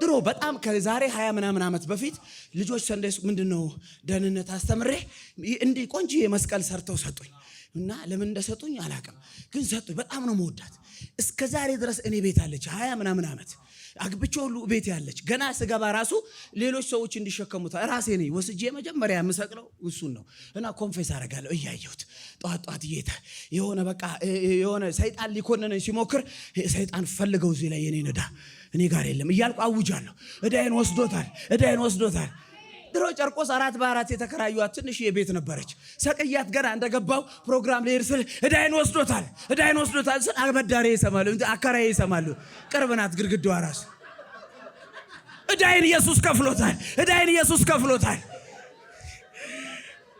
ድሮ በጣም ከዛሬ 20 ምናምን ዓመት በፊት ልጆች ሰንደስ ምንድነው ደህንነት አስተምሬ እንዲህ ቆንጆ የመስቀል ሰርተው ሰጡኝ እና ለምን እንደሰጡኝ አላውቅም፣ ግን ሰጡኝ። በጣም ነው መወዳት። እስከ ዛሬ ድረስ እኔ ቤት አለች 20 ምናምን ዓመት አግብቼው ሁሉ ቤት ያለች። ገና ስገባ ራሱ ሌሎች ሰዎች እንዲሸከሙት ራሴ ነኝ ወስጄ መጀመሪያ የምሰቅለው እሱን ነው እና ኮንፌስ አደርጋለሁ እያየሁት ጧት እየተ የሆነ በቃ የሆነ ሰይጣን ሊኮነነኝ ሲሞክር ሰይጣን ፈልገው እዚህ ላይ የኔን ዕዳ እኔ ጋር የለም እያልኩ አውጃለሁ። ዕዳዬን ወስዶታል። ድሮ ጨርቆስ 4 በ4 የተከራዩት ትንሽ የቤት ነበረች። ሰቅያት ገና እንደገባው ፕሮግራም ላይ እርስ ዕዳዬን ወስዶታል ስል አበዳሪ ይሰማሉ፣ አከራዬ ይሰማሉ። ቅርብ ናት ግድግዳዋ ራሱ። ዕዳዬን ኢየሱስ ከፍሎታል።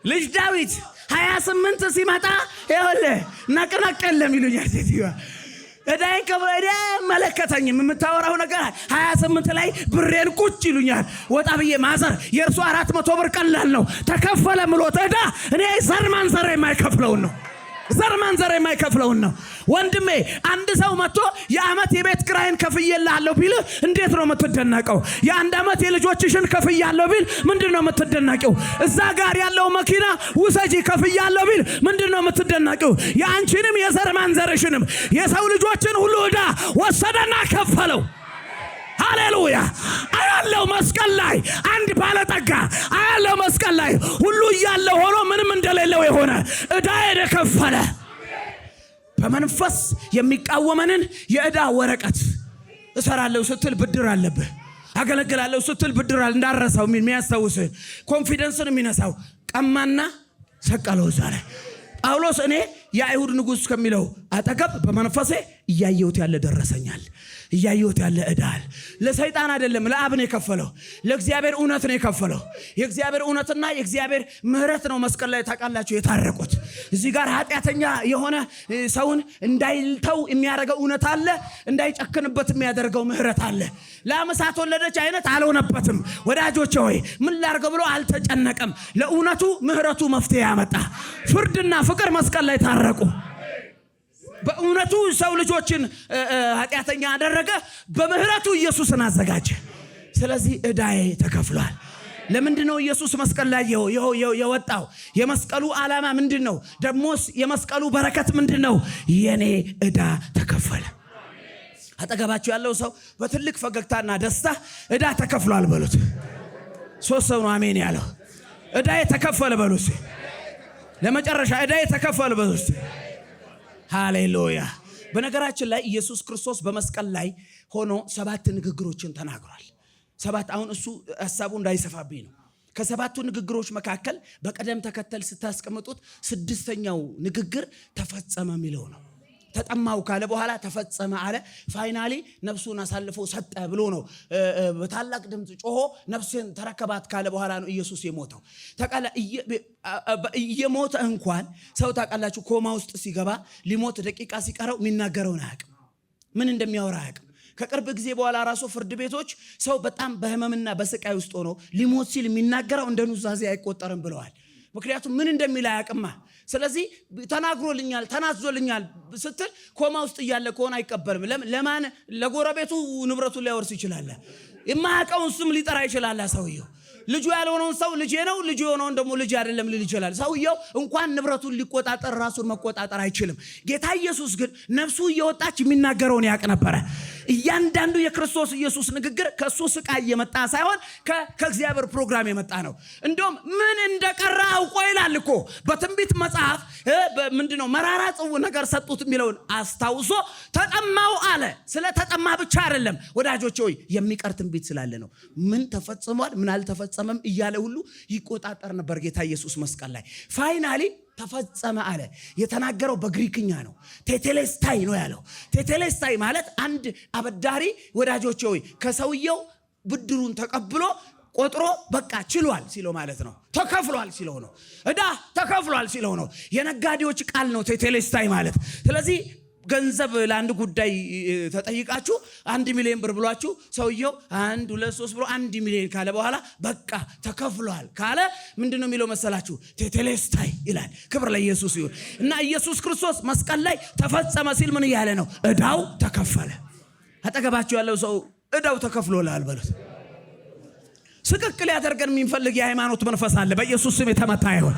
ልጅ ዳዊት 28 ሲመጣ ይኸውልህ ነቅነቅ የለም ይሉኛል ሴትዮዋ። ዕዳዬን ከፍሎ መለከተኝም የምታወራው ነገር 28 ላይ ብሬን ቁጭ ይሉኛል። ወጣ ብዬ ማዘር የእርሱ 400 ብር ቀላል ነው ተከፈለ ምሎት ዕዳ እኔ ዘር ማንዘር የማይከፍለውን ነው። ወንድሜ አንድ ሰው መጥቶ የዓመት የቤት ኪራይን ከፍዬልሃለሁ ቢል እንዴት ነው የምትደነቀው? የአንድ ዓመት የልጆችሽን ከፍያለሁ ቢል ምንድነው የምትደነቀው? እዛ ጋር ያለው መኪና ውሰጂ ከፍያለሁ ቢል ምንድነው የምትደነቀው? የአንቺንም የዘር ማንዘርሽንም የሰው ልጆችን ሁሉ ዕዳ ወሰደና ከፈለው። ሃሌሉያ። አያለው መስቀል ላይ አንድ ባለጠጋ አያለው መስቀል ላይ ሁሉ እያለ ሆኖ ምንም እንደሌለው የሆነ ዕዳ የከፈለ በመንፈስ የሚቃወመንን የዕዳ ወረቀት እሰራለሁ ስትል ብድር አለብህ። አገለግላለሁ ስትል ብድር እንዳረሳው የሚያስታውስህ ኮንፊደንስን የሚነሳው ቀማና ሰቀለው እዛ ላይ። ጳውሎስ እኔ የአይሁድ ንጉሥ ከሚለው አጠገብ በመንፈሴ እያየሁት ያለ ደረሰኛል፣ እያየሁት ያለ ዕዳል። ለሰይጣን አይደለም ለአብ ነው የከፈለው፣ ለእግዚአብሔር እውነት ነው የከፈለው። የእግዚአብሔር እውነትና የእግዚአብሔር ምሕረት ነው መስቀል ላይ ታውቃላችሁ የታረቁት። እዚህ ጋር ኃጢአተኛ የሆነ ሰውን እንዳይልተው የሚያደርገው እውነት አለ፣ እንዳይጨክንበት የሚያደርገው ምሕረት አለ። ለአመሳት ወለደች አይነት አልሆነበትም። ወዳጆቼ ሆይ ምን ላድርገው ብሎ አልተጨነቀም። ለእውነቱ ምሕረቱ መፍትሄ ያመጣ። ፍርድና ፍቅር መስቀል ላይ ታረቁ። በእውነቱ ሰው ልጆችን ኃጢአተኛ አደረገ፣ በምህረቱ ኢየሱስን አዘጋጀ። ስለዚህ ዕዳዬ ተከፍሏል። ለምንድነው ኢየሱስ መስቀል ላይ የወጣው? የመስቀሉ ዓላማ ምንድነው? ደሞስ የመስቀሉ በረከት ምንድነው? የኔ ዕዳ ተከፈለ። አጠገባችሁ ያለው ሰው በትልቅ ፈገግታና ደስታ ዕዳ ተከፍሏል በሉት። ሶስት ሰው ነው አሜን ያለው። ዕዳዬ ተከፈለ በሉት። ለመጨረሻ ዕዳዬ ተከፈለ በሉት። ሃሌሉያ። በነገራችን ላይ ኢየሱስ ክርስቶስ በመስቀል ላይ ሆኖ 7 ንግግሮችን ተናግሯል። 7 አሁን እሱ ሐሳቡ እንዳይሰፋብኝ ነው። ከ7ቱ ንግግሮች መካከል በቀደም ተከተል ስታስቀምጡት 6ኛው ንግግር ተፈጸመ የሚለው ነው። ተጠማው ካለ በኋላ ተፈጸመ አለ። ፋይናሊ ነፍሱን አሳልፎ ሰጠ ብሎ ነው በታላቅ ድምፅ ጮሆ ነፍስን ተረከባት ካለ በኋላ ነው ኢየሱስ የሞተው። ተቃላ እየሞተ እንኳን ሰው ታውቃላችሁ ኮማ ውስጥ ሲገባ ሊሞት ደቂቃ ሲቀረው የሚናገረውን አያውቅም፣ ምን እንደሚያወራ አያውቅም። ከቅርብ ጊዜ በኋላ ራሱ ፍርድ ቤቶች ሰው በጣም በህመምና በስቃይ ውስጥ ሆኖ ሊሞት ሲል የሚናገረው እንደ ኑዛዜ አይቆጠርም ብለዋል። ምክንያቱም ምን እንደሚል አያውቅማ። ስለዚህ ተናግሮልኛል ተናዞልኛል ስትል ኮማ ውስጥ እያለ ከሆነ አይቀበልም። ለማን? ለጎረቤቱ ንብረቱን ሊያወርስ ይችላል። የማያውቀውን ስም ሊጠራ ይችላል ሰውየው። ልጁ ያልሆነውን ሰው ልጄ ነው፣ ልጁ የሆነውን ደግሞ ልጅ አይደለም ሊል ይችላል። ሰውየው እንኳን ንብረቱን ሊቆጣጠር ራሱን መቆጣጠር አይችልም። ጌታ ኢየሱስ ግን ነፍሱ እየወጣች የሚናገረውን ያውቅ ነበረ። እያንዳንዱ የክርስቶስ ኢየሱስ ንግግር ከሱ ስቃይ የመጣ ሳይሆን ከእግዚአብሔር ፕሮግራም የመጣ ነው። እንደውም ምን እንደቀረ አውቆ ይላል እኮ በትንቢት መጽሐፍ ምንድነው መራራ ጽዋ ነገር ሰጡት የሚለውን አስታውሶ ተጠማው አለ። ስለ ተጠማ ብቻ አይደለም ወዳጆቼ ሆይ የሚቀር ትንቢት ስላለ ነው። ምን ተፈጽሟል ምን አልተፈጸመም እያለ ሁሉ ይቆጣጠር ነበር ጌታ ኢየሱስ መስቀል ላይ። ፋይናሊ ተፈጸመ አለ። የተናገረው በግሪክኛ ነው። ቴቴሌስታይ ነው ያለው። ቴቴሌስታይ ማለት አንድ አበዳሪ ወዳጆቼ ሆይ ከሰውየው ብድሩን ተቀብሎ ቆጥሮ በቃ ችሏል ሲለው ማለት ነው። ተከፍሏል ሲለው ነው። ዕዳ ተከፍሏል ሲለው ነው። የነጋዴዎች ቃል ነው ቴቴሌስታይ ማለት። ስለዚህ ገንዘብ ለአንድ ጉዳይ ተጠይቃችሁ 1 ሚሊዮን ብር ብሏችሁ ሰውየው 1 2 3 ብሎ 1 ሚሊዮን ካለ በኋላ በቃ ተከፍሏል ካለ ምንድነው የሚለው መሰላችሁ? ቴቴሌስታይ ይላል። ክብር ለኢየሱስ ይሁን። እና ኢየሱስ ክርስቶስ መስቀል ላይ ተፈጸመ ሲል ምን እያለ ነው? ዕዳው ተከፈለ። አጠገባችሁ ያለው ሰው ዕዳው ተከፍሎላል በሉት። ስቅቅል ያደርገን የሚፈልግ የሃይማኖት መንፈስ አለ። በኢየሱስ ስም የተመታ ይሁን።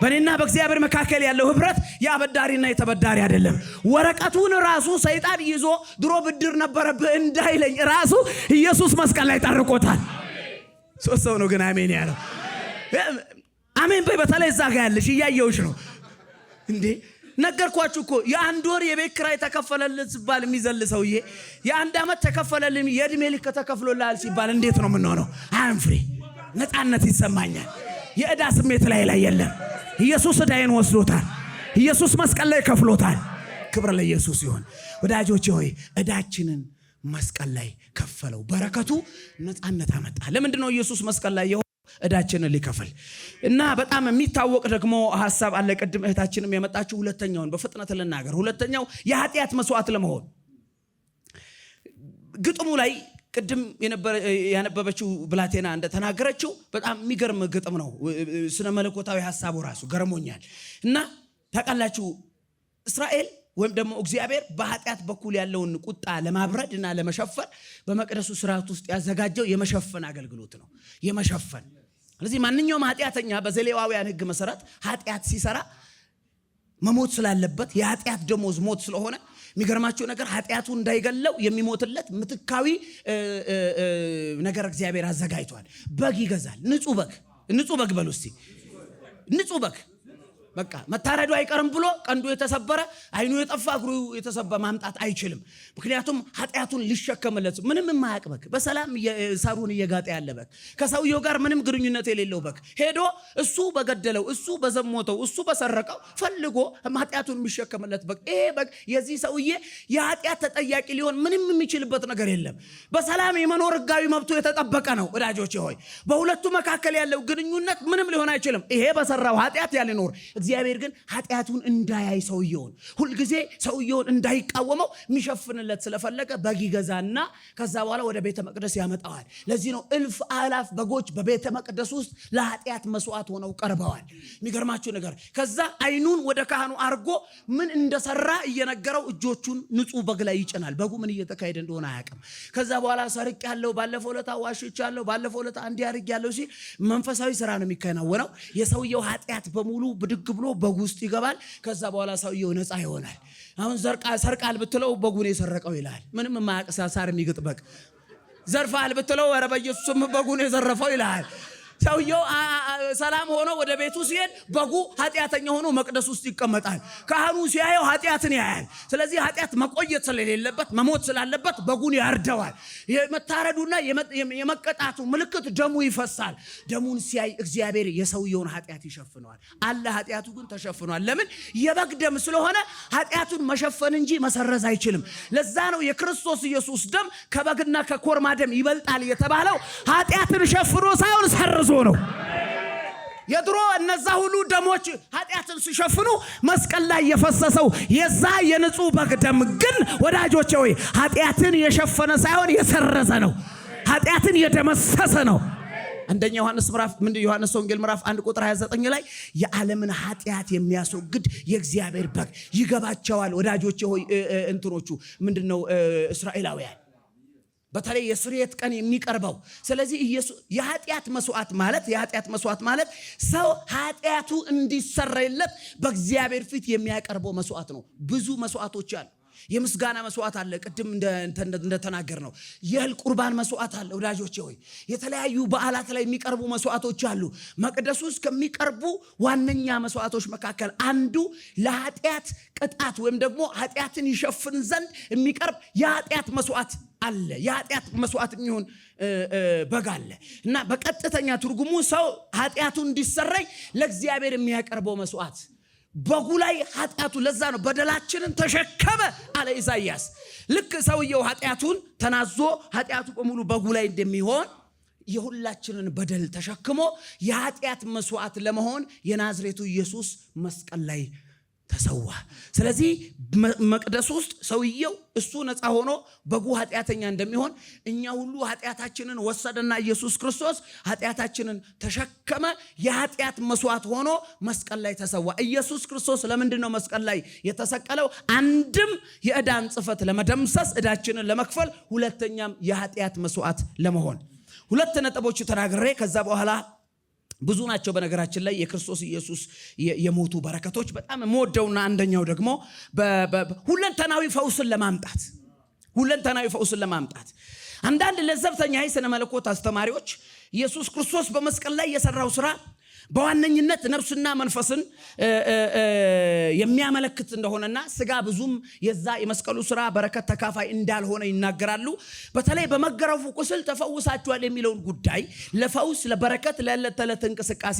በእኔና በእግዚአብሔር መካከል ያለው ህብረት የአበዳሪና የተበዳሪ አይደለም። ወረቀቱን ራሱ ሰይጣን ይዞ ድሮ ብድር ነበረብህ እንዳይለኝ ራሱ ኢየሱስ መስቀል ላይ ጠርቆታል። ሶስት ሰው ነው ግን አሜን ያለው። አሜን በይ። በተለይ እዛ ጋር ያለሽ እያየሁሽ ነው እንዴ። ነገርኳችሁ እኮ የ1 ወር የቤት ኪራይ ተከፈለልህ ሲባል የሚዘል ሰውዬ የ1 ዓመት ተከፈለልህ የእድሜ ልክ ተከፍሎልሃል ሲባል እንዴት ነው የምንሆነው? አም ፍሪ ነፃነት ይሰማኛል። የዕዳ ስሜት ላይ የለም። ኢየሱስ ዕዳዬን ወስዶታል። ኢየሱስ መስቀል ላይ ከፍሎታል። ክብር ለኢየሱስ ይሁን። ወዳጆቼ ሆይ ዕዳችንን መስቀል ላይ ከፈለው። በረከቱ ነፃነት አመጣ። ለምንድነው ኢየሱስ መስቀል ላይ ዕዳችንን ሊከፍል? እና በጣም የሚታወቅ ደግሞ ሐሳብ አለ። ቅድም እህታችንም የመጣችው ሁለተኛውን በፍጥነት ልናገር። ሁለተኛው የኃጢአት መስዋዕት ለመሆን ግጥሙ ላይ ቅድም ያነበበችው ብላቴና እንደተናገረችው በጣም የሚገርም ግጥም ነው። ስነ መለኮታዊ ሐሳቡ ራሱ ገርሞኛል። እና ታውቃላችሁ እስራኤል ወይም ደግሞ እግዚአብሔር በኃጢአት በኩል ያለውን ቁጣ ለማብረድ እና ለመሸፈን በመቅደሱ ስርዓት ውስጥ ያዘጋጀው የመሸፈን አገልግሎት ነው። የመሸፈን ስለዚህ ማንኛውም ኃጢአተኛ በዘሌዋውያን ሕግ መሰረት ኃጢአት ሲሰራ መሞት ስላለበት የኃጢአት ደሞዝ ሞት ስለሆነ የሚገርማችሁ ነገር ኃጢአቱ እንዳይገለው የሚሞትለት ምትካዊ ነገር እግዚአብሔር አዘጋጅቷል። በግ ይገዛል። ንጹህ በግ በሉ እስቲ ንጹህ በግ በቃ መታረዱ አይቀርም ብሎ ቀንዱ የተሰበረ አይኑ የጠፋ እግሩ የተሰበረ ማምጣት አይችልም። ምክንያቱም ኃጢአቱን ሊሸከምለት ምንም የማያውቅ በግ በሰላም ሳሩን እየጋጠ ያለ በግ ከሰውየው ጋር ምንም ግንኙነት የሌለው በግ ሄዶ እሱ በገደለው እሱ በዘሞተው እሱ በሰረቀው ፈልጎ ኃጢአቱን የሚሸከምለት በግ ይሄ በግ የዚህ ሰውዬ የኃጢአት ተጠያቂ ሊሆን ምንም የሚችልበት ነገር የለም። በሰላም የመኖር ህጋዊ መብቱ የተጠበቀ ነው። ወዳጆቼ ሆይ በሁለቱ መካከል ያለው ግንኙነት ምንም ሊሆን አይችልም። ይሄ በሰራው ኃጢአት ያልኖር እግዚአብሔር ግን ኃጢአቱን እንዳያይ ሰውየውን ሁሉ ጊዜ ሰውየውን እንዳይቃወመው የሚሸፍንለት ስለፈለገ በግ ይገዛና ከዛ በኋላ ወደ ቤተ መቅደስ ያመጣዋል። ለዚህ ነው እልፍ አላፍ በጎች በቤተ መቅደስ ውስጥ ለኃጢአት መስዋዕት ሆነው ቀርበዋል። የሚገርማችሁ ነገር ከዛ አይኑን ወደ ካህኑ አርጎ ምን እንደሰራ እየነገረው እጆቹን ንጹህ በግ ላይ ይጭናል። በጉ ምን እየተካሄደ እንደሆነ አያውቅም። ከዛ በኋላ ሰርቅ ያለው ባለፈው ዕለት ዋሽቻለሁ ባለፈው ዕለት አንዲ ያርግ ያለው ሲል መንፈሳዊ ስራ ነው የሚከናወነው። የሰውየው ኃጢአት በሙሉ ብድግ ብሎ በጉ ውስጥ ይገባል። ከዛ በኋላ ሰውየው ነፃ ይሆናል። አሁን ሰርቃል ብትለው በጉን የሰረቀው ይላል። ምንም የማያውቅ ሳር የሚግጥ በግ ዘርፋል ብትለው ኧረ በኢየሱስም በጉን የዘረፈው ይላል። ሰውየው ሰላም ሆኖ ወደ ቤቱ ሲሄድ በጉ ኃጢአተኛ ሆኖ መቅደስ ውስጥ ይቀመጣል። ካህኑ ሲያየው ኃጢአትን ያያል። ስለዚህ ኃጢአት መቆየት ስለሌለበት መሞት ስላለበት በጉን ያርደዋል። የመታረዱና የመቀጣቱ ምልክት ደሙ ይፈሳል። ደሙን ሲያይ እግዚአብሔር የሰውየውን ኃጢአት ይሸፍነዋል። አለ ኃጢአቱ ግን ተሸፍኗል። ለምን? የበግ ደም ስለሆነ ኃጢአቱን መሸፈን እንጂ መሰረዝ አይችልም። ለዛ ነው የክርስቶስ ኢየሱስ ደም ከበግና ከኮርማ ደም ይበልጣል የተባለው። ኃጢአትን ሸፍኖ ሳይሆን ሰርዞ ነው። የድሮ እነዛ ሁሉ ደሞች ኃጢአትን ሲሸፍኑ መስቀል ላይ የፈሰሰው የዛ የንጹህ በግ ደም ግን ወዳጆቼ ሆይ ኃጢአትን የሸፈነ ሳይሆን የሰረዘ ነው። ኃጢአትን የደመሰሰ ነው። አንደኛ ዮሐንስ ወንጌል ምዕራፍ 1 ቁጥር 29 ላይ የዓለምን ኃጢአት የሚያስወግድ የእግዚአብሔር በግ ይገባቸዋል። ወዳጆቼ ሆይ እንትኖቹ ምንድነው እስራኤላውያን በተለይ የስርየት ቀን የሚቀርበው። ስለዚህ ኢየሱስ የኃጢአት መስዋዕት ማለት ሰው ኃጢአቱ እንዲሰረይለት በእግዚአብሔር ፊት የሚያቀርበው መስዋዕት ነው። ብዙ መስዋዕቶች አሉ። የምስጋና መስዋዕት አለ። ቅድም እንደተናገር ነው የእህል ቁርባን መስዋዕት አለ። ወዳጆቼ ሆይ የተለያዩ በዓላት ላይ የሚቀርቡ መስዋዕቶች አሉ። መቅደስ ውስጥ ከሚቀርቡ ዋነኛ መስዋዕቶች መካከል አንዱ ለኃጢአት ቅጣት ወይም ደግሞ ኃጢአትን ይሸፍን ዘንድ የሚቀርብ የኃጢአት መስዋዕት አለ። የኃጢአት መስዋዕት የሚሆን በግ አለ እና በቀጥተኛ ትርጉሙ ሰው ኃጢአቱ እንዲሰረይ ለእግዚአብሔር የሚያቀርበው መስዋዕት በጉ ላይ ኃጢአቱ ለዛ ነው በደላችንን ተሸከመ አለ ኢሳይያስ። ልክ ሰውየው ኃጢአቱን ተናዞ ኃጢአቱ በሙሉ በጉ ላይ እንደሚሆን የሁላችንን በደል ተሸክሞ የኃጢአት መስዋዕት ለመሆን የናዝሬቱ ኢየሱስ መስቀል ላይ ተሰዋ። ስለዚህ መቅደስ ውስጥ ሰውየው እሱ ነፃ ሆኖ በጉ ኃጢአተኛ እንደሚሆን እኛ ሁሉ ኃጢአታችንን ወሰደና ኢየሱስ ክርስቶስ ኃጢአታችንን ተሸከመ። የኃጢአት መስዋዕት ሆኖ መስቀል ላይ ተሰዋ። ኢየሱስ ክርስቶስ ለምንድን ነው መስቀል ላይ የተሰቀለው? አንድም የዕዳን ጽሕፈት ለመደምሰስ ዕዳችንን ለመክፈል፣ ሁለተኛም የኃጢአት መስዋዕት ለመሆን። ሁለት ነጥቦች ተናግሬ ከዛ በኋላ ብዙ ናቸው። በነገራችን ላይ የክርስቶስ ኢየሱስ የሞቱ በረከቶች በጣም የምወደውና አንደኛው ደግሞ ሁለንተናዊ ፈውስን ለማምጣት አንዳንድ ለዘብተኛ ስነ መለኮት አስተማሪዎች ኢየሱስ ክርስቶስ በመስቀል ላይ የሰራው ስራ በዋነኝነት ነፍስና መንፈስን የሚያመለክት እንደሆነና ስጋ ብዙም የዛ የመስቀሉ ስራ በረከት ተካፋይ እንዳልሆነ ይናገራሉ። በተለይ በመገረፉ ቁስል ተፈውሳችኋል የሚለውን ጉዳይ ለፈውስ ለበረከት ለዕለት ተዕለት እንቅስቃሴ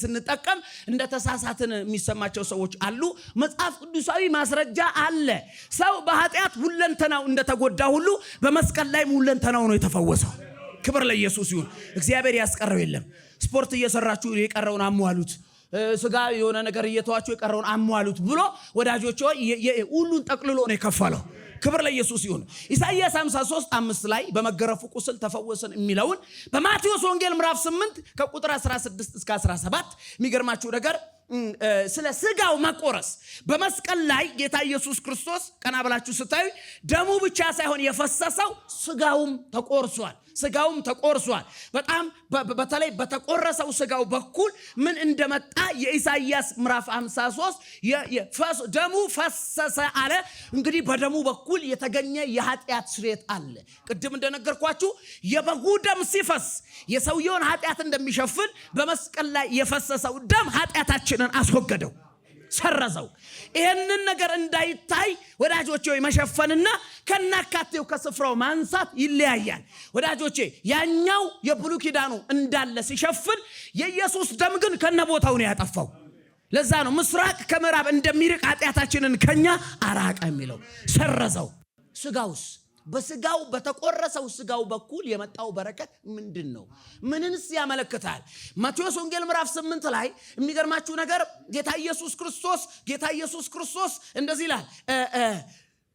ስንጠቀም እንደተሳሳትን የሚሰማቸው ሰዎች አሉ። መጽሐፍ ቅዱሳዊ ማስረጃ አለ። ሰው በኃጢአት ሁለንተናው እንደተጎዳ ሁሉ በመስቀል ላይ ሁለንተናው ነው የተፈወሰው። ክብር ለኢየሱስ ይሁን። እግዚአብሔር ያስቀረው የለም። ስፖርት እየሰራችሁ የቀረውን አሟሉት፣ ስጋ የሆነ ነገር እየተዋችሁ የቀረውን አሟሉት ብሎ ወዳጆች ሁሉን ጠቅልሎ ነው የከፈለው። ክብር ለኢየሱስ ይሁን። ኢሳይያስ 53:5 ላይ በመገረፉ ቁስል ተፈወሰን የሚለውን በማቴዎስ ወንጌል ምዕራፍ 8 ከቁጥር 16 እስከ 17 የሚገርማችሁ ነገር ስለ ስጋው መቆረስ በመስቀል ላይ ጌታ ኢየሱስ ክርስቶስ ቀና ብላችሁ ስታዩ ደሙ ብቻ ሳይሆን የፈሰሰው ስጋውም ተቆርሷል። ስጋውም ተቆርሷል። በጣም በተለይ በተቆረሰው ስጋው በኩል ምን እንደመጣ የኢሳይያስ ምዕራፍ 53 ደሙ ፈሰሰ አለ። እንግዲህ በደሙ በኩል የተገኘ የኃጢአት ስርየት አለ። ቅድም እንደነገርኳችሁ የበጉ ደም ሲፈስ የሰውየውን ኃጢአት እንደሚሸፍን በመስቀል ላይ የፈሰሰው ደም ኃጢአታችንን አስወገደው፣ ሰረዘው። ይሄንን ነገር እንዳይታይ ወዳጆቼ መሸፈንና ከናካቴው ከስፍራው ማንሳት ይለያያል። ወዳጆቼ ያኛው የብሉይ ኪዳኑ እንዳለ ሲሸፍን የኢየሱስ ደም ግን ከነቦታው ነው ያጠፋው። ለዛ ነው ምስራቅ ከምዕራብ እንደሚርቅ ኃጢአታችንን ከኛ አራቀ የሚለው፣ ሰረዘው። ስጋውስ በስጋው በተቆረሰው ስጋው በኩል የመጣው በረከት ምንድነው? ምንንስ ያመለክታል? ማቴዎስ ወንጌል ምዕራፍ 8 ላይ የሚገርማችሁ ነገር ጌታ ኢየሱስ ክርስቶስ እንደዚህ ይላል፣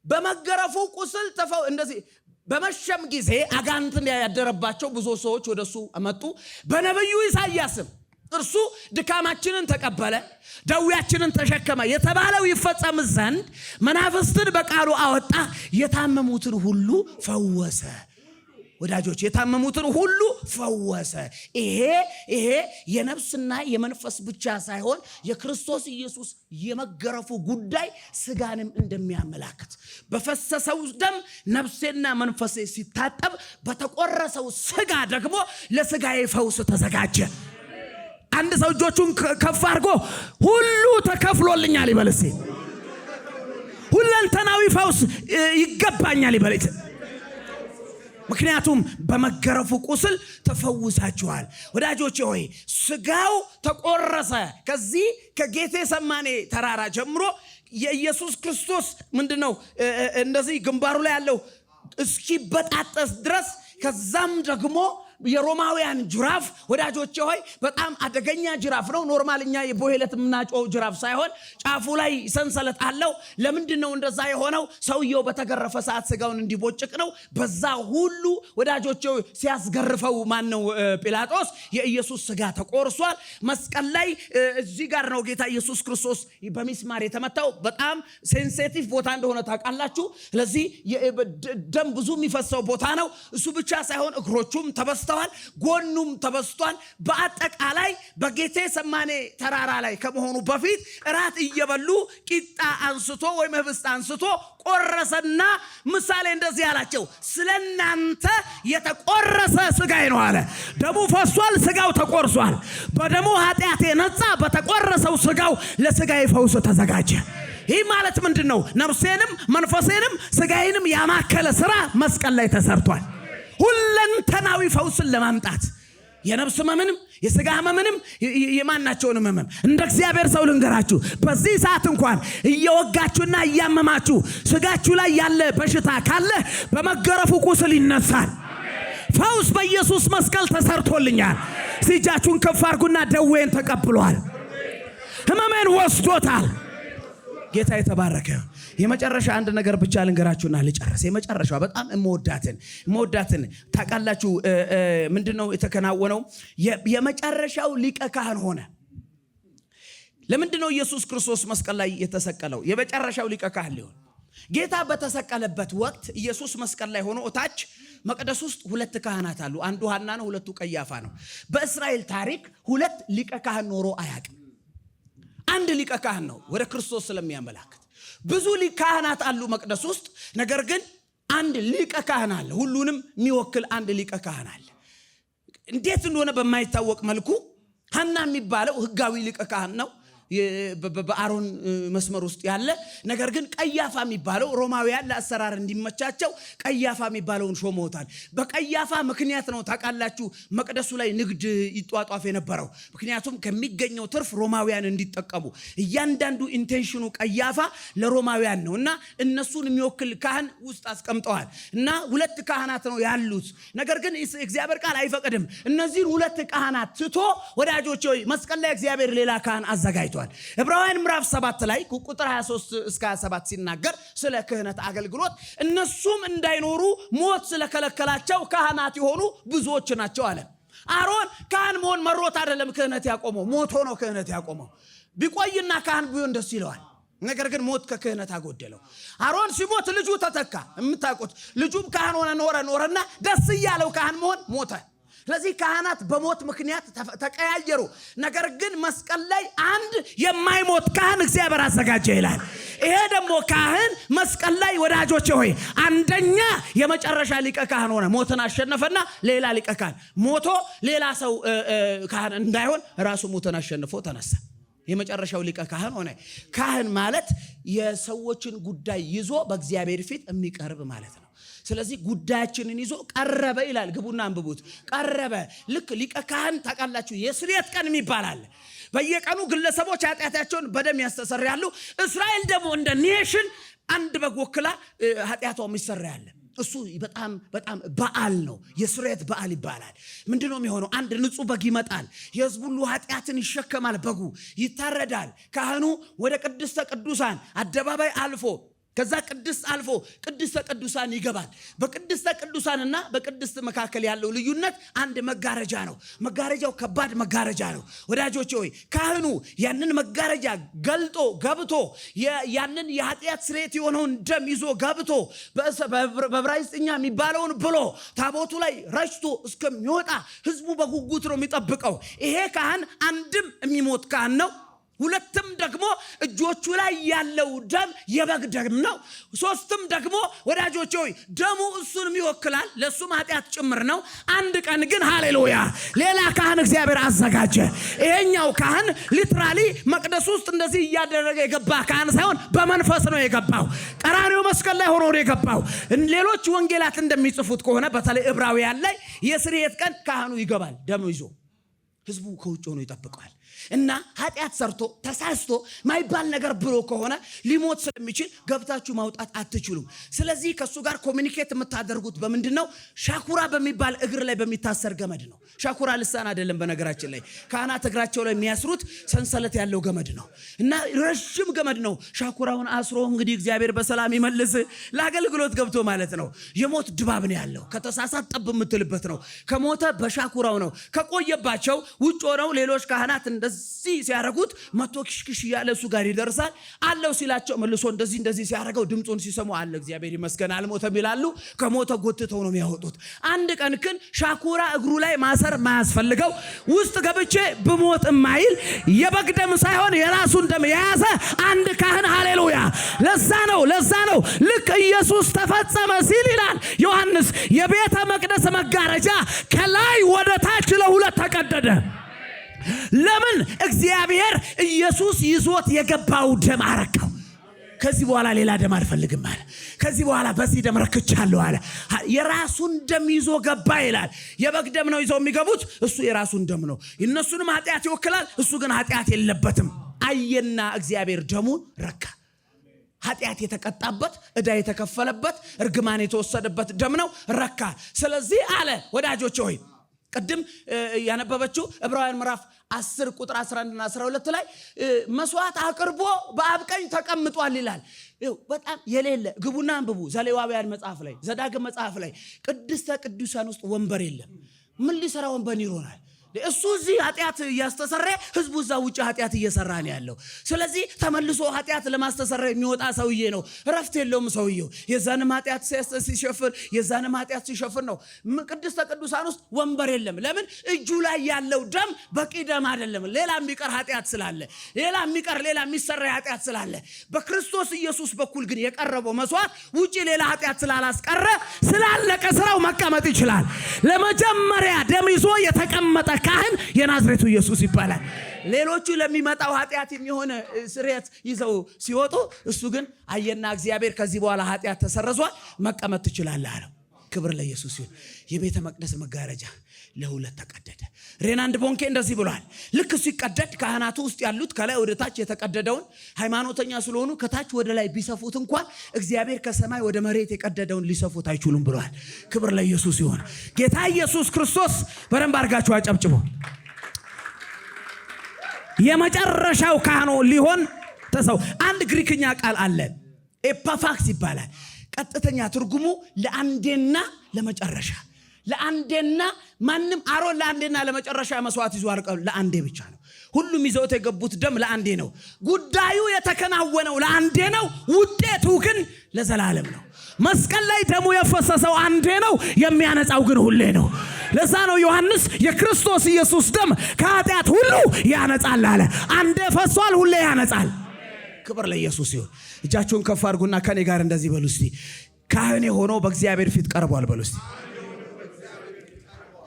በመገረፉ ቁስል እንደዚህ በመሸም ጊዜ አጋንንት ያደረባቸው ብዙ ሰዎች ወደሱ መጡ። በነብዩ ኢሳይያስም እርሱ ድካማችንን ተቀበለ ደዌያችንን ተሸከመ የተባለው ይፈጸም ዘንድ መናፍስትን በቃሉ አወጣ፣ የታመሙትን ሁሉ ፈወሰ። ወዳጆች የታመሙትን ሁሉ ፈወሰ። ይሄ የነፍስና የመንፈስ ብቻ ሳይሆን የክርስቶስ ኢየሱስ የመገረፉ ጉዳይ ስጋንም እንደሚያመላክት፣ በፈሰሰው ደም ነፍሴና መንፈሴ ሲታጠብ በተቆረሰው ስጋ ደግሞ ለስጋዬ ፈውስ ተዘጋጀ። አንድ ሰው እጆቹን ከፍ አድርጎ ሁሉ ተከፍሎልኛል ይበል እስቲ። ሁለንተናዊ ፈውስ ይገባኛል ይበል። ምክንያቱም በመገረፉ ቁስል ተፈውሳችኋል። ወዳጆቼ ሆይ ስጋው ተቆረሰ። ከዚህ ከጌቴሰማኔ ተራራ ጀምሮ የኢየሱስ ክርስቶስ ምንድነው እንደዚህ ግንባሩ ላይ ያለው እስኪበጣጠስ ድረስ፣ ከዛም ደግሞ የሮማውያን ጅራፍ ወዳጆቼ ሆይ በጣም አደገኛ ጅራፍ ነው። ኖርማልኛ የቦሄለት ምናጮው ጅራፍ ሳይሆን ጫፉ ላይ ሰንሰለት አለው። ለምንድነው እንደዛ የሆነው? ሰውየው በተገረፈ ሰዓት ስጋውን እንዲቦጭቅ ነው። በዛ ሁሉ ወዳጆቼ ሲያስገርፈው ማነው ጲላጦስ የኢየሱስ ስጋ ተቆርሷል። መስቀል ላይ እዚህ ጋር ነው ጌታ ኢየሱስ ክርስቶስ በሚስማር የተመታው። በጣም ሴንሲቲቭ ቦታ እንደሆነ ታውቃላችሁ። ስለዚህ ደም ብዙ የሚፈሰው ቦታ ነው። እሱ ብቻ ሳይሆን እግሮቹም ተበስተዋል፣ ጎኑም ተበስቷል። በአጠቃላይ በጌቴሰማኔ ተራራ ላይ ከመሆኑ በፊት እራት እየበሉ ቂጣ አንስቶ ወይም ህብስት አንስቶ ቆረሰና ምሳሌ እንደዚህ አላቸው፣ ስለናንተ የተቆረሰ ስጋዬ ነው አለ። ደሙ ፈሷል፣ ስጋው ተቆርሷል። በደሙ ኃጢአቴ ነጻ፣ በተቆረሰው ስጋው ለስጋዬ ፈውስ ተዘጋጀ። ይህ ማለት ምንድነው? ነፍሴንም መንፈሴንም ስጋዬንም ያማከለ ስራ መስቀል ላይ ተሰርቷል። ሁለንተናዊ ፈውስን ለማምጣት የነፍስ ህመምንም የስጋ ህመምንም የማናቸውን ህመም እንደ እግዚአብሔር ሰው ልንገራችሁ፣ በዚህ ሰዓት እንኳን እየወጋችሁና እያመማችሁ ስጋችሁ ላይ ያለ በሽታ ካለ በመገረፉ ቁስል ይነሳል። ፈውስ በኢየሱስ መስቀል ተሰርቶልኛል። እጃችሁን ከፍ አድርጉና ደዌን ተቀብሏል፣ ህመሜን ወስዶታል። ጌታ የተባረከ። የመጨረሻ አንድ ነገር ብቻ ልንገራችሁና ልጨርስ። የመጨረሻው በጣም እመወዳትን ታውቃላችሁ ምንድነው የተከናወነው? የመጨረሻው ሊቀ ካህን ሆነ። ለምንድነው ኢየሱስ ክርስቶስ መስቀል ላይ የተሰቀለው? የመጨረሻው ሊቀ ካህን ሊሆን። ጌታ በተሰቀለበት ወቅት ኢየሱስ መስቀል ላይ ሆኖ እታች መቅደስ ውስጥ ሁለት ካህናት አሉ። አንዱ ሐና ነው፣ ሁለቱ ቀያፋ ነው። በእስራኤል ታሪክ ሁለት ሊቀ ካህን ኖሮ አያውቅም። አንድ ሊቀ ካህን ነው ወደ ክርስቶስ ስለሚያመላክት። ብዙ ሊቀ ካህናት አሉ መቅደስ ውስጥ፣ ነገር ግን አንድ ሊቀ ካህን አለ። ሁሉንም የሚወክል አንድ ሊቀ ካህን አለ። እንዴት እንደሆነ በማይታወቅ መልኩ ሐና የሚባለው ህጋዊ ሊቀ ካህን ነው፣ በአሮን መስመር ውስጥ ያለ። ነገር ግን ቀያፋ የሚባለው ሮማውያን ለአሰራር እንዲመቻቸው ቀያፋ የሚባለውን ሾመውታል። በቀያፋ ምክንያት ነው ታውቃላችሁ መቅደሱ ላይ ንግድ ይጧጧፍ የነበረው። ምክንያቱም ከሚገኘው ትርፍ ሮማውያን እንዲጠቀሙ እያንዳንዱ ኢንቴንሽኑ ቀያፋ ለሮማውያን ነው እና እነሱን የሚወክል ካህን ውስጥ አስቀምጠዋል። እና ሁለት ካህናት ነው ያሉት። ነገር ግን እግዚአብሔር ቃል አይፈቅድም። እነዚህን ሁለት ካህናት ትቶ ወዳጆቼ መስቀል ላይ እግዚአብሔር ሌላ ካህን አዘጋጅቷል። ዕብራውያን ምዕራፍ 7 ላይ ቁጥር 23 እስከ 27 ሲናገር ስለ ክህነት አገልግሎት እነሱም እንዳይኖሩ ሞት ስለከለከላቸው ካህናት የሆኑ ብዙዎች ናቸው አለ። አሮን ካህን መሆን መሮት አይደለም ክህነት ያቆመው፣ ሞቶ ነው ክህነት ያቆመው። ቢቆይና ካህን ቢሆን ደስ ይለዋል። ነገር ግን ሞት ከክህነት አጎደለው። አሮን ሲሞት ልጁ ተተካ። የምታውቁት ልጁም ካህን ሆነ ኖረና ደስ እያለው ካህን መሆን ሞተ። ስለዚህ ካህናት በሞት ምክንያት ተቀያየሩ። ነገር ግን መስቀል ላይ አንድ የማይሞት ካህን እግዚአብሔር አዘጋጀ ይላል። ይሄ ደግሞ ካህን መስቀል ላይ ወዳጆቼ ሆይ አንደኛ የመጨረሻ ሊቀ ካህን ሆነ። ሞትን አሸነፈና ሌላ ሊቀ ካህን ሞቶ ሌላ ሰው ካህን እንዳይሆን ራሱ ሞትን አሸንፎ ተነሳ። የመጨረሻው ሊቀ ካህን ሆነ። ካህን ማለት የሰዎችን ጉዳይ ይዞ በእግዚአብሔር ፊት የሚቀርብ ማለት ነው። ስለዚህ ጉዳያችንን ይዞ ቀረበ ይላል። ግቡና አንብቡት። ቀረበ። ልክ ሊቀ ካህን ታውቃላችሁ የስርየት ቀን ይባላል። በየቀኑ ግለሰቦች ኃጢአታቸውን በደም ያስተሰርያሉ። እስራኤል ደግሞ እንደ ኔሽን አንድ በግ ወክላ ኃጢአቷ ይሰራያል። እሱ በጣም በዓል ነው። የስርየት በዓል ይባላል። ምንድነው የሚሆነው? አንድ ንጹህ በግ ይመጣል። የሕዝብ ሁሉ ኃጢአትን ይሸከማል። በጉ ይታረዳል። ካህኑ ወደ ቅድስተ ቅዱሳን አደባባይ አልፎ ከዛ ቅድስት አልፎ ቅድስተ ቅዱሳን ይገባል። በቅድስተ ቅዱሳንና በቅድስት መካከል ያለው ልዩነት አንድ መጋረጃ ነው። መጋረጃው ከባድ መጋረጃ ነው። ወዳጆቼ ሆይ ካህኑ ያንን መጋረጃ ገልጦ ገብቶ ያንን የኃጢአት ስርየት የሆነውን ደም ይዞ ገብቶ በዕብራይስጥኛ የሚባለውን ብሎ ታቦቱ ላይ ረጭቶ እስከሚወጣ ህዝቡ በጉጉት ነው የሚጠብቀው። ይሄ ካህን አንድም የሚሞት ካህን ነው። ሁለትም ደግሞ እጆቹ ላይ ያለው ደም የበግ ደም ነው። ሶስትም ደግሞ ወዳጆቼ ሆይ ደሙ እሱንም ይወክላል፣ ለሱም ኃጢአት ጭምር ነው። አንድ ቀን ግን ሃሌሉያ ሌላ ካህን እግዚአብሔር አዘጋጀ። ይሄኛው ካህን ሊትራሊ መቅደስ ውስጥ እንደዚህ እያደረገ የገባ ካህን ሳይሆን በመንፈስ ነው የገባው። ቀራንዮ መስቀል ላይ ሆኖ ነው የገባው። ሌሎች ወንጌላት እንደሚጽፉት ከሆነ በተለይ ዕብራውያን ላይ የስርየት ቀን ካህኑ ይገባል ደሙ ይዞ፣ ህዝቡ ከውጭ ሆኖ ይጠብቃል። እና ኃጢአት ሰርቶ ተሳስቶ ማይባል ነገር ብሎ ከሆነ ሊሞት ስለሚችል ገብታችሁ ማውጣት አትችሉም። ስለዚህ ከሱ ጋር ኮሚኒኬት የምታደርጉት በምንድነው? ሻኩራ በሚባል እግር ላይ በሚታሰር ገመድ ነው። ሻኩራ ልሳን አይደለም። በነገራችን ላይ ካህናት እግራቸው ላይ የሚያስሩት ሰንሰለት ያለው ገመድ ነው እና ረጅም ገመድ ነው። ሻኩራውን አስሮ እንግዲህ እግዚአብሔር በሰላም ይመልስ ለአገልግሎት ገብቶ ማለት ነው። የሞት ድባብ ነው ያለው። ከተሳሳት ጠብ የምትልበት ነው። ከሞተ በሻኩራው ነው። ከቆየባቸው ውጭ ሆነው ሌሎች ካህናት እንደዚህ ሲያረጉት መቶ ክሽክሽ ያለ እሱ ጋር ይደርሳል። አለው ሲላቸው መልሶ እንደዚህ ሲያረገው ድምጹን ሲሰሙ አለ እግዚአብሔር ይመስገን አልሞተም ይላሉ። ከሞተ ጎትተው ነው የሚያወጡት። አንድ ቀን ግን ሻኩራ እግሩ ላይ ማሰር ማያስፈልገው ውስጥ ገብቼ ብሞት ማይል የበግ ደም ሳይሆን የራሱን ደም የያዘ አንድ ካህን ሃሌሉያ። ለዛ ነው ልክ ኢየሱስ ተፈጸመ ሲል ይላል ዮሐንስ የቤተ መቅደስ መጋረጃ ከላይ ወደ ታች ለሁለት ተቀደደ። ለምን? እግዚአብሔር ኢየሱስ ይዞት የገባው ደም አረከው። ከዚህ በኋላ ሌላ ደም አልፈልግም አለ። ከዚህ በኋላ በዚህ ደም ረክቻለሁ አለ። የራሱን ደም ይዞ ገባ ይላል። የበግ ደም ነው ይዘው የሚገቡት፣ እሱ የራሱን ደም ነው። እነሱንም ኃጢአት ይወክላል፣ እሱ ግን ኃጢአት የለበትም። አየና እግዚአብሔር ደሙን ረካ። ኃጢአት የተቀጣበት ዕዳ የተከፈለበት እርግማን የተወሰደበት ደም ነው፣ ረካ። ስለዚህ አለ ወዳጆቼ ሆይ ቅድም ያነበበችው ዕብራውያን ምዕራፍ 10 ቁጥር 11 እና 12 ላይ መስዋዕት አቅርቦ በአብ ቀኝ ተቀምጧል ይላል። በጣም የሌለ ግቡና አንብቡ። ዘሌዋውያን መጽሐፍ ላይ ዘዳግም መጽሐፍ ላይ ቅድስተ ቅዱሳን ውስጥ ወንበር የለም። ምን ሊሰራ ወንበር ይሮናል? እሱ እዚህ ኃጢአት እያስተሰረ ህዝቡ እዛ ውጭ ኃጢአት እየሰራ ነው ያለው። ስለዚህ ተመልሶ ኃጢአት ለማስተሰረ የሚወጣ ሰውዬ ነው። ረፍት የለውም ሰውዬው። የዛንም ኃጢአት ሲሸፍን ነው። ቅድስተ ቅዱሳን ውስጥ ወንበር የለም። ለምን? እጁ ላይ ያለው ደም በቂ ደም አይደለም። ሌላ የሚቀር ኃጢአት ስላለ፣ ሌላ የሚሰራ ኃጢአት ስላለ፣ በክርስቶስ ኢየሱስ በኩል ግን የቀረበው መስዋዕት ውጪ ሌላ ኃጢአት ስላላስቀረ ስላለቀ ስራው መቀመጥ ይችላል። ለመጀመሪያ ደም ይዞ የተቀመጠ ካህን የናዝሬቱ ኢየሱስ ይባላል። ሌሎቹ ለሚመጣው ኃጢአት የሚሆነ ስርየት ይዘው ሲወጡ፣ እሱ ግን አየና እግዚአብሔር ከዚህ በኋላ ኃጢአት ተሰረዟል፣ መቀመጥ ትችላለህ አለው። ክብር ለኢየሱስ ይሁን። የቤተ መቅደስ መጋረጃ ለሁለት ተቀደደ። ሬናንድ ቦንኬ እንደዚህ ብሏል። ልክ ሲቀደድ ካህናቱ ውስጥ ያሉት ከላይ ወደ ታች የተቀደደውን ሃይማኖተኛ ስለሆኑ ከታች ወደ ላይ ቢሰፉት እንኳን እግዚአብሔር ከሰማይ ወደ መሬት የቀደደውን ሊሰፉት አይችሉም ብሏል። ክብር ለኢየሱስ ይሁን። ጌታ ኢየሱስ ክርስቶስ በደንብ አድርጋችሁ አጨብጭቡ። የመጨረሻው ካህኑ ሊሆን ተሰው። አንድ ግሪክኛ ቃል አለ ኤፓፋክስ ይባላል። ቀጥተኛ ትርጉሙ ለአንዴና ለመጨረሻ። ለአንዴና ማንም አሮን ለአንዴና ለመጨረሻ መስዋዕት ይዞ አርቀው ለአንዴ ብቻ ነው። ሁሉም ይዘውት የገቡት ደም ለአንዴ ነው። ጉዳዩ የተከናወነው ለአንዴ ነው። ውጤቱ ግን ለዘላለም ነው። መስቀል ላይ ደሙ የፈሰሰው አንዴ ነው። የሚያነጻው ግን ሁሌ ነው። ለዛ ነው ዮሐንስ የክርስቶስ ኢየሱስ ደም ከኃጢአት ሁሉ ያነጻል አለ። አንዴ ፈሷል፣ ሁሌ ያነጻል። ክብር ለኢየሱስ ይሁን። እጃችሁን ከፍ አድርጉና ከኔ ጋር እንደዚህ በሉ እስቲ። ካህኔ ሆኖ በእግዚአብሔር ፊት ቀርቧል በሉ እስቲ።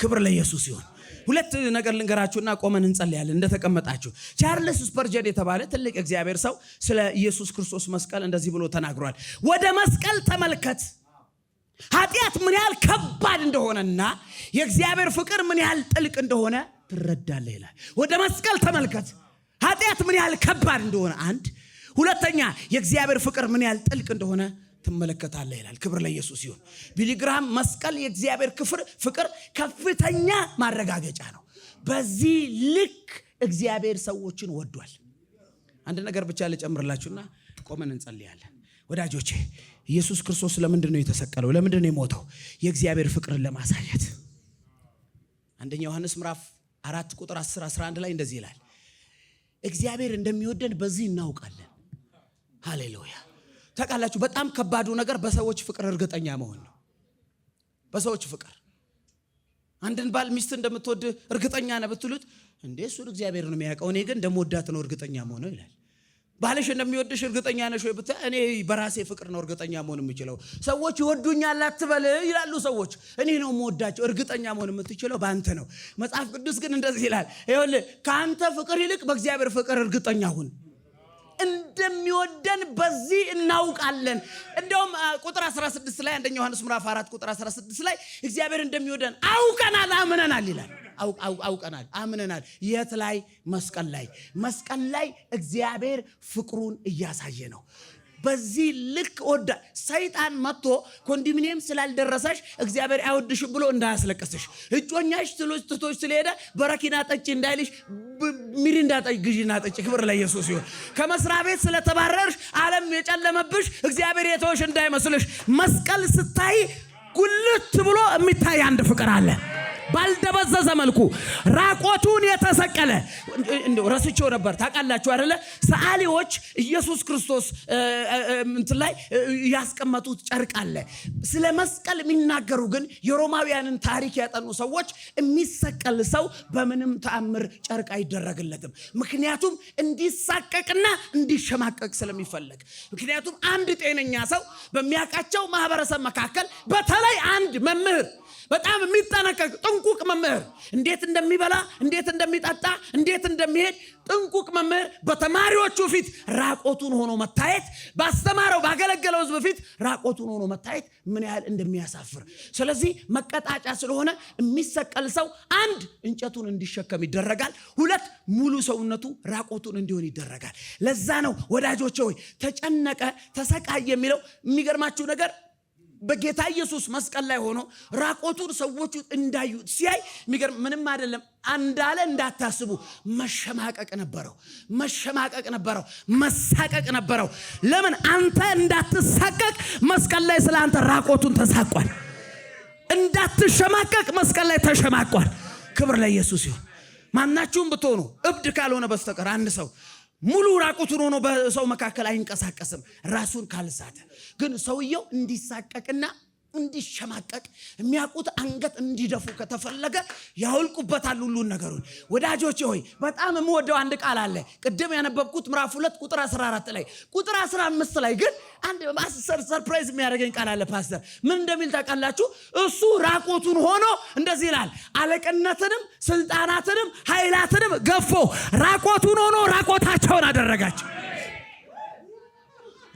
ክብር ለኢየሱስ ይሁን። ሁለት ነገር ልንገራችሁና ቆመን እንጸልያለን እንደተቀመጣችሁ። ቻርልስ ስፐርጀን የተባለ ትልቅ እግዚአብሔር ሰው ስለ ኢየሱስ ክርስቶስ መስቀል እንደዚህ ብሎ ተናግሯል። ወደ መስቀል ተመልከት፣ ኃጢአት ምን ያህል ከባድ እንደሆነና የእግዚአብሔር ፍቅር ምን ያህል ጥልቅ እንደሆነ ትረዳለህ ይላል። ወደ መስቀል ተመልከት፣ ኃጢአት ምን ያህል ከባድ እንደሆነ አንድ፣ ሁለተኛ የእግዚአብሔር ፍቅር ምን ያህል ጥልቅ እንደሆነ ትመለከታለህ ይላል። ክብር ለኢየሱስ ይሁን። ቢሊ ግራሃም መስቀል የእግዚአብሔር ፍቅር ከፍተኛ ማረጋገጫ ነው። በዚህ ልክ እግዚአብሔር ሰዎችን ወዷል። አንድ ነገር ብቻ ልጨምርላችሁና ቆመን እንጸልያለን። ወዳጆቼ ኢየሱስ ክርስቶስ ለምንድን ነው የተሰቀለው? ለምንድን ነው የሞተው? የእግዚአብሔር ፍቅርን ለማሳየት። አንደኛ ዮሐንስ ምዕራፍ 4 ቁጥር 10 11 ላይ እንደዚህ ይላል፣ እግዚአብሔር እንደሚወደን በዚህ እናውቃለን። ሃሌሉያ። ታውቃላችሁ በጣም ከባዱ ነገር በሰዎች ፍቅር እርግጠኛ መሆን ነው። በሰዎች ፍቅር አንድን ባል ሚስት እንደምትወድ እርግጠኛ ነህ ብትሉት እንዴ እሱን እግዚአብሔር ነው የሚያውቀው፣ እኔ ግን እንደምወዳት ነው እርግጠኛ መሆን ነው ይላል። ባልሽ እንደሚወድሽ እርግጠኛ ነሽ ወይ ብትይ እኔ በራሴ ፍቅር ነው እርግጠኛ መሆን የምችለው። ሰዎች ይወዱኛል አትበል ይላሉ ሰዎች። እኔ ነው የምወዳቸው። እርግጠኛ መሆን የምትችለው በአንተ ነው። መጽሐፍ ቅዱስ ግን እንደዚህ ይላል፣ ይኸውልህ ከአንተ ፍቅር ይልቅ በእግዚአብሔር ፍቅር እርግጠኛ ሁን። እንደሚወደን በዚህ እናውቃለን። እንደውም ቁጥር 16 ላይ አንደኛ ዮሐንስ ምዕራፍ 4 ቁጥር 16 ላይ እግዚአብሔር እንደሚወደን አውቀናል፣ አምነናል ይላል። አውቀናል፣ አምነናል። የት ላይ? መስቀል ላይ። መስቀል ላይ እግዚአብሔር ፍቅሩን እያሳየ ነው። በዚህ ልክ ወዳ ሰይጣን መጥቶ ኮንዶሚኒየም ስላልደረሰሽ እግዚአብሔር አይወድሽም ብሎ እንዳያስለቅስሽ፣ እጮኛሽ ትቶሽ ስለሄደ በረኪና ጠጪ እንዳይልሽ ሚሪንዳ ግዢና ጠጪ። ክብር ለኢየሱስ ይሁን። ከመስሪያ ቤት ስለተባረርሽ ዓለም የጨለመብሽ እግዚአብሔር የተወሽ እንዳይመስልሽ። መስቀል ስታይ ጉልት ብሎ የሚታይ አንድ ፍቅር አለ። ባልደበዘዘ መልኩ ራቆቱን የተሰቀለ እንደው ረስቼው ነበር። ታውቃላችሁ አይደለ? ሰዓሊዎች ኢየሱስ ክርስቶስ ላይ ያስቀመጡት ጨርቅ አለ። ስለ መስቀል የሚናገሩ ግን የሮማውያንን ታሪክ ያጠኑ ሰዎች የሚሰቀል ሰው በምንም ተአምር ጨርቅ አይደረግለትም። ምክንያቱም እንዲሳቀቅና እንዲሸማቀቅ ስለሚፈልግ። ምክንያቱም አንድ ጤነኛ ሰው በሚያውቃቸው ማህበረሰብ መካከል በተለይ አንድ መምህር በጣም የሚጠነቀቅ ጥንቁቅ መምህር እንዴት እንደሚበላ፣ እንዴት እንደሚጠጣ፣ እንዴት እንደሚሄድ ጥንቁቅ መምህር በተማሪዎቹ ፊት ራቆቱን ሆኖ መታየት፣ ባስተማረው ባገለገለው ሕዝብ ፊት ራቆቱን ሆኖ መታየት ምን ያህል እንደሚያሳፍር። ስለዚህ መቀጣጫ ስለሆነ የሚሰቀል ሰው አንድ እንጨቱን እንዲሸከም ይደረጋል፣ ሁለት ሙሉ ሰውነቱ ራቆቱን እንዲሆን ይደረጋል። ለዛ ነው ወዳጆቼ ሆይ ተጨነቀ ተሰቃየ የሚለው። የሚገርማችሁ ነገር በጌታ ኢየሱስ መስቀል ላይ ሆኖ ራቆቱን ሰዎቹ እንዳዩት ሲያይ የሚገርም ምንም አይደለም አንዳለ እንዳታስቡ መሸማቀቅ ነበረው፣ መሸማቀቅ ነበረው፣ መሳቀቅ ነበረው። ለምን? አንተ እንዳትሳቀቅ መስቀል ላይ ስለ አንተ ራቆቱን ተሳቋል። እንዳትሸማቀቅ መስቀል ላይ ተሸማቋል። ክብር ለኢየሱስ ይሁን። ማናችሁም ብትሆኑ እብድ ካልሆነ በስተቀር አንድ ሰው ሙሉ ራቁቱን ሆኖ በሰው መካከል አይንቀሳቀስም ራሱን ካልሳተ። ግን ሰውየው እንዲሳቀቅና እንዲሸማቀቅ የሚያውቁት አንገት እንዲደፉ ከተፈለገ ያውልቁበታል ሁሉን ነገሩን። ወዳጆቼ ሆይ በጣም የምወደው አንድ ቃል አለ። ቅድም ያነበብኩት ምዕራፍ 2 ቁጥር 14 ላይ ቁጥር 15 ላይ ግን አንድ ሰርፕራይዝ የሚያደርገኝ ቃል አለ። ፓስተር ምን እንደሚል ታውቃላችሁ? እሱ ራቆቱን ሆኖ እንደዚህ ይላል፣ አለቅነትንም ስልጣናትንም ኃይላትንም ገፎ ራቆቱን ሆኖ ራቆታቸውን አደረጋቸው።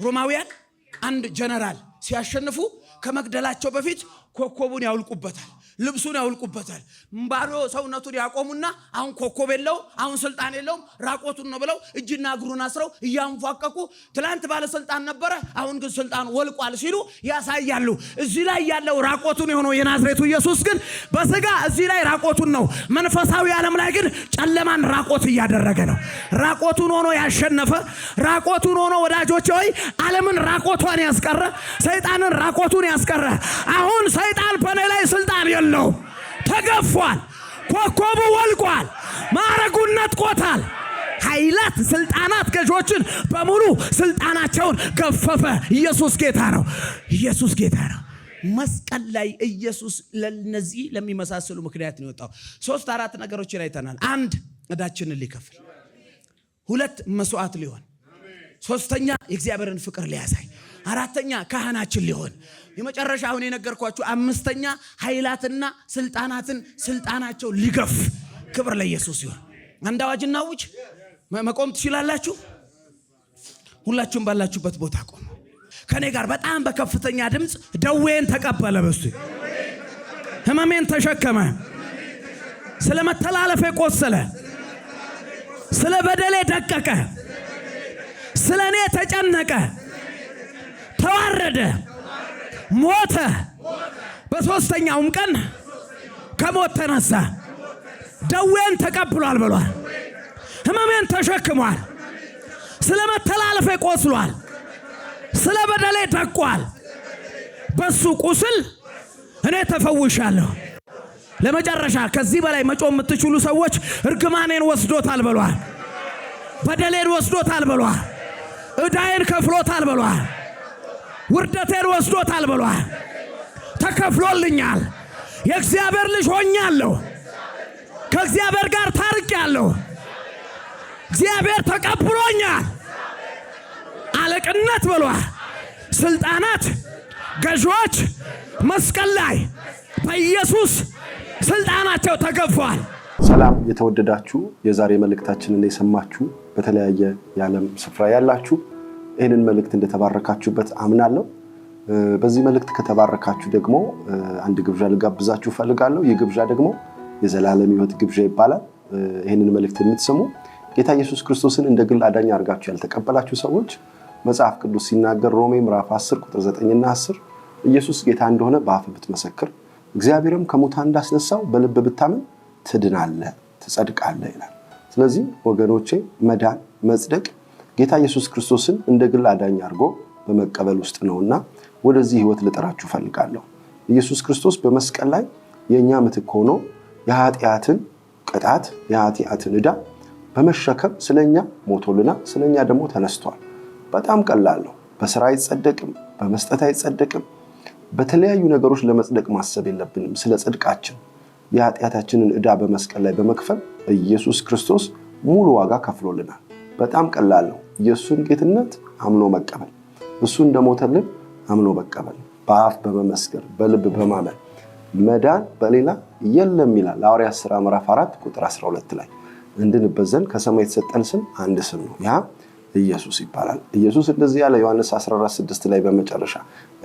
ሮማውያን አንድ ጀነራል ሲያሸንፉ ከመግደላቸው በፊት ኮኮቡን ያውልቁበታል፣ ልብሱን ያውልቁበታል። ባዶ ሰውነቱን ያቆሙና አሁን ኮኮብ የለው፣ አሁን ስልጣን የለውም፣ ራቆቱን ነው ብለው እጅና እግሩን አስረው እያንፏቀቁ ትላንት ባለስልጣን ነበረ አሁን ግን ስልጣን ወልቋል ሲሉ ያሳያሉ። እዚህ ላይ ያለው ራቆቱን የሆነው የናዝሬቱ ኢየሱስ ግን በስጋ እዚህ ላይ ራቆቱን ነው። መንፈሳዊ ዓለም ላይ ግን ጨለማን ራቆት እያደረገ ነው። ራቆቱን ሆኖ ያሸነፈ፣ ራቆቱን ሆኖ ወዳጆቼ ሆይ ዓለምን ራቆቷን ያስቀረ፣ ሰይጣንን ራቆቱን ያስቀረ። አሁን ሰይጣን በኔ ላይ ስልጣን የለውም፣ ተገፏል፣ ኮኮቡ ወልቋል፣ ማዕረጉን ነጥቆታል። ኃይላት ስልጣናት ገዦችን በሙሉ ስልጣናቸውን ገፈፈ። ኢየሱስ ጌታ ነው። ኢየሱስ ጌታ ነው። መስቀል ላይ ኢየሱስ ለነዚህ ለሚመሳሰሉ ምክንያት ነው የወጣው። 3-4 ነገሮችን አይተናል። 1 ዕዳችንን ሊከፍል፣ 2 መስዋዕት ሊሆን፣ 3ኛ የእግዚአብሔርን ፍቅር ሊያሳይ፣ 4ኛ ካህናችን ሊሆን፣ የመጨረሻ አሁን የነገርኳችሁ 5ኛ ኃይላትና ስልጣናትን ስልጣናቸው ሊገፍ። ክብር ለኢየሱስ ይሁን። አንድ አዋጅና ውጭ መቆም ትችላላችሁ። ሁላችሁም ባላችሁበት ቦታ ቆሙ። ከኔ ጋር በጣም በከፍተኛ ድምፅ ደዌን ተቀበለ። በሱ ህመሜን ተሸከመ። ስለ መተላለፌ ቆሰለ፣ ስለ በደሌ ደቀቀ፣ ስለ እኔ ተጨነቀ፣ ተዋረደ፣ ሞተ። በ3ኛውም ቀን ከሞት ተነሳ። ደዌን ተቀብሏል ብሏል። ህመሜን ተሸክሟል። ስለ መተላለፌ ቆስሏል፣ ስለ በደሌ ደቋል። በሱ ቁስል እኔ ተፈውሻለሁ። ለመጨረሻ ከዚህ በላይ መጮህ የምትችሉ ሰዎች እርግማኔን ወስዶታል ብሏል። በደሌን ወስዶታል ብሏል። ዕዳዬን ከፍሎታል ብሏል። ውርደቴን ወስዶታል ብሏል። ተከፍሎልኛል። የእግዚአብሔር ልጅ ሆኛለሁ። ከእግዚአብሔር ጋር ታርቄያለሁ። እግዚአብሔር ተቀብሎኛል። አለቅነት ብሏል። ስልጣናት ገዦች መስቀል ላይ በኢየሱስ ስልጣናቸው ተገፏል። ሰላም የተወደዳችሁ የዛሬ መልእክታችንን የሰማችሁ በተለያየ የዓለም ስፍራ ያላችሁ ይህንን መልእክት እንደተባረካችሁበት አምናለሁ። በዚህ መልእክት ከተባረካችሁ ደግሞ አንድ ግብዣ ልጋብዛችሁ ፈልጋለሁ። ይህ ግብዣ ደግሞ የዘላለም ሕይወት ግብዣ ይባላል። ይህንን መልእክት የምትሰሙ ጌታ ኢየሱስ ክርስቶስን እንደ ግል አዳኝ አድርጋችሁ ያልተቀበላችሁ ሰዎች መጽሐፍ ቅዱስ ሲናገር ሮሜ ምዕራፍ 10 ቁጥር 9 እና 10 ኢየሱስ ጌታ እንደሆነ በአፍ ብትመሰክር እግዚአብሔርም ከሙታን እንዳስነሳው በልብ ብታምን ትድናለህ፣ ትጸድቃለህ ይላል። ስለዚህ ወገኖቼ መዳን መጽደቅ ጌታ ኢየሱስ ክርስቶስን እንደ ግል አዳኝ አድርጎ በመቀበል ውስጥ ነውና ወደዚህ ሕይወት ልጠራችሁ ፈልጋለሁ። ኢየሱስ ክርስቶስ በመስቀል ላይ የኛ ምትክ ሆኖ የኃጢአትን ቅጣት የኃጢአትን ዕዳ በመሸከም ስለኛ ሞቶልና ስለኛ ደግሞ ተነስቷል። በጣም ቀላል ነው። በስራ አይጸደቅም፣ በመስጠት አይጸደቅም። በተለያዩ ነገሮች ለመጽደቅ ማሰብ የለብንም። ስለ ጽድቃችን የኃጢአታችንን ዕዳ በመስቀል ላይ በመክፈል ኢየሱስ ክርስቶስ ሙሉ ዋጋ ከፍሎልናል። በጣም ቀላል ነው። ኢየሱስን ጌትነት አምኖ መቀበል፣ እሱ እንደሞተልን አምኖ መቀበል፣ በአፍ በመመስከር በልብ በማመን መዳን በሌላ የለም ይላል ሐዋርያት ሥራ ምዕራፍ 4 ቁጥር 12 ላይ። እንድንበት ዘንድ ከሰማይ የተሰጠን ስም አንድ ስም ነው፣ ያ ኢየሱስ ይባላል። ኢየሱስ እንደዚህ ያለ ዮሐንስ 14:6 ላይ በመጨረሻ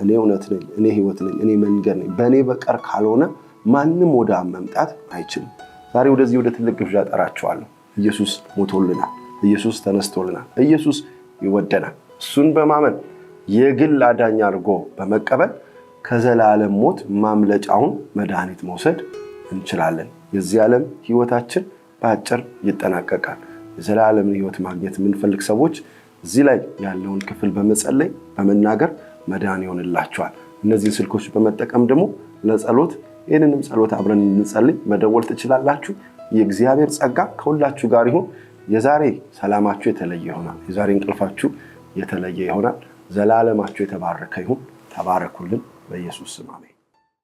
እኔ እውነት ነኝ፣ እኔ ሕይወት ነኝ፣ እኔ መንገድ ነኝ፣ በእኔ በቀር ካልሆነ ማንም ወደ አብ መምጣት አይችልም። ዛሬ ወደዚህ ወደ ትልቅ ግብዣ ጠራችኋለሁ። ኢየሱስ ሞቶልናል። ኢየሱስ ተነስቶልናል። ኢየሱስ ይወደናል። እሱን በማመን የግል አዳኝ አድርጎ በመቀበል ከዘላለም ሞት ማምለጫውን መድኃኒት መውሰድ እንችላለን። የዚህ ዓለም ሕይወታችን በአጭር ይጠናቀቃል። የዘላለምን ሕይወት ማግኘት የምንፈልግ ሰዎች እዚህ ላይ ያለውን ክፍል በመጸለይ በመናገር መዳን ይሆንላችኋል። እነዚህን ስልኮች በመጠቀም ደግሞ ለጸሎት ይህንንም ጸሎት አብረን እንጸልይ መደወል ትችላላችሁ። የእግዚአብሔር ጸጋ ከሁላችሁ ጋር ይሁን። የዛሬ ሰላማችሁ የተለየ ይሆናል። የዛሬ እንቅልፋችሁ የተለየ ይሆናል። ዘላለማችሁ የተባረከ ይሁን። ተባረኩልን። በኢየሱስ ስም አሜን።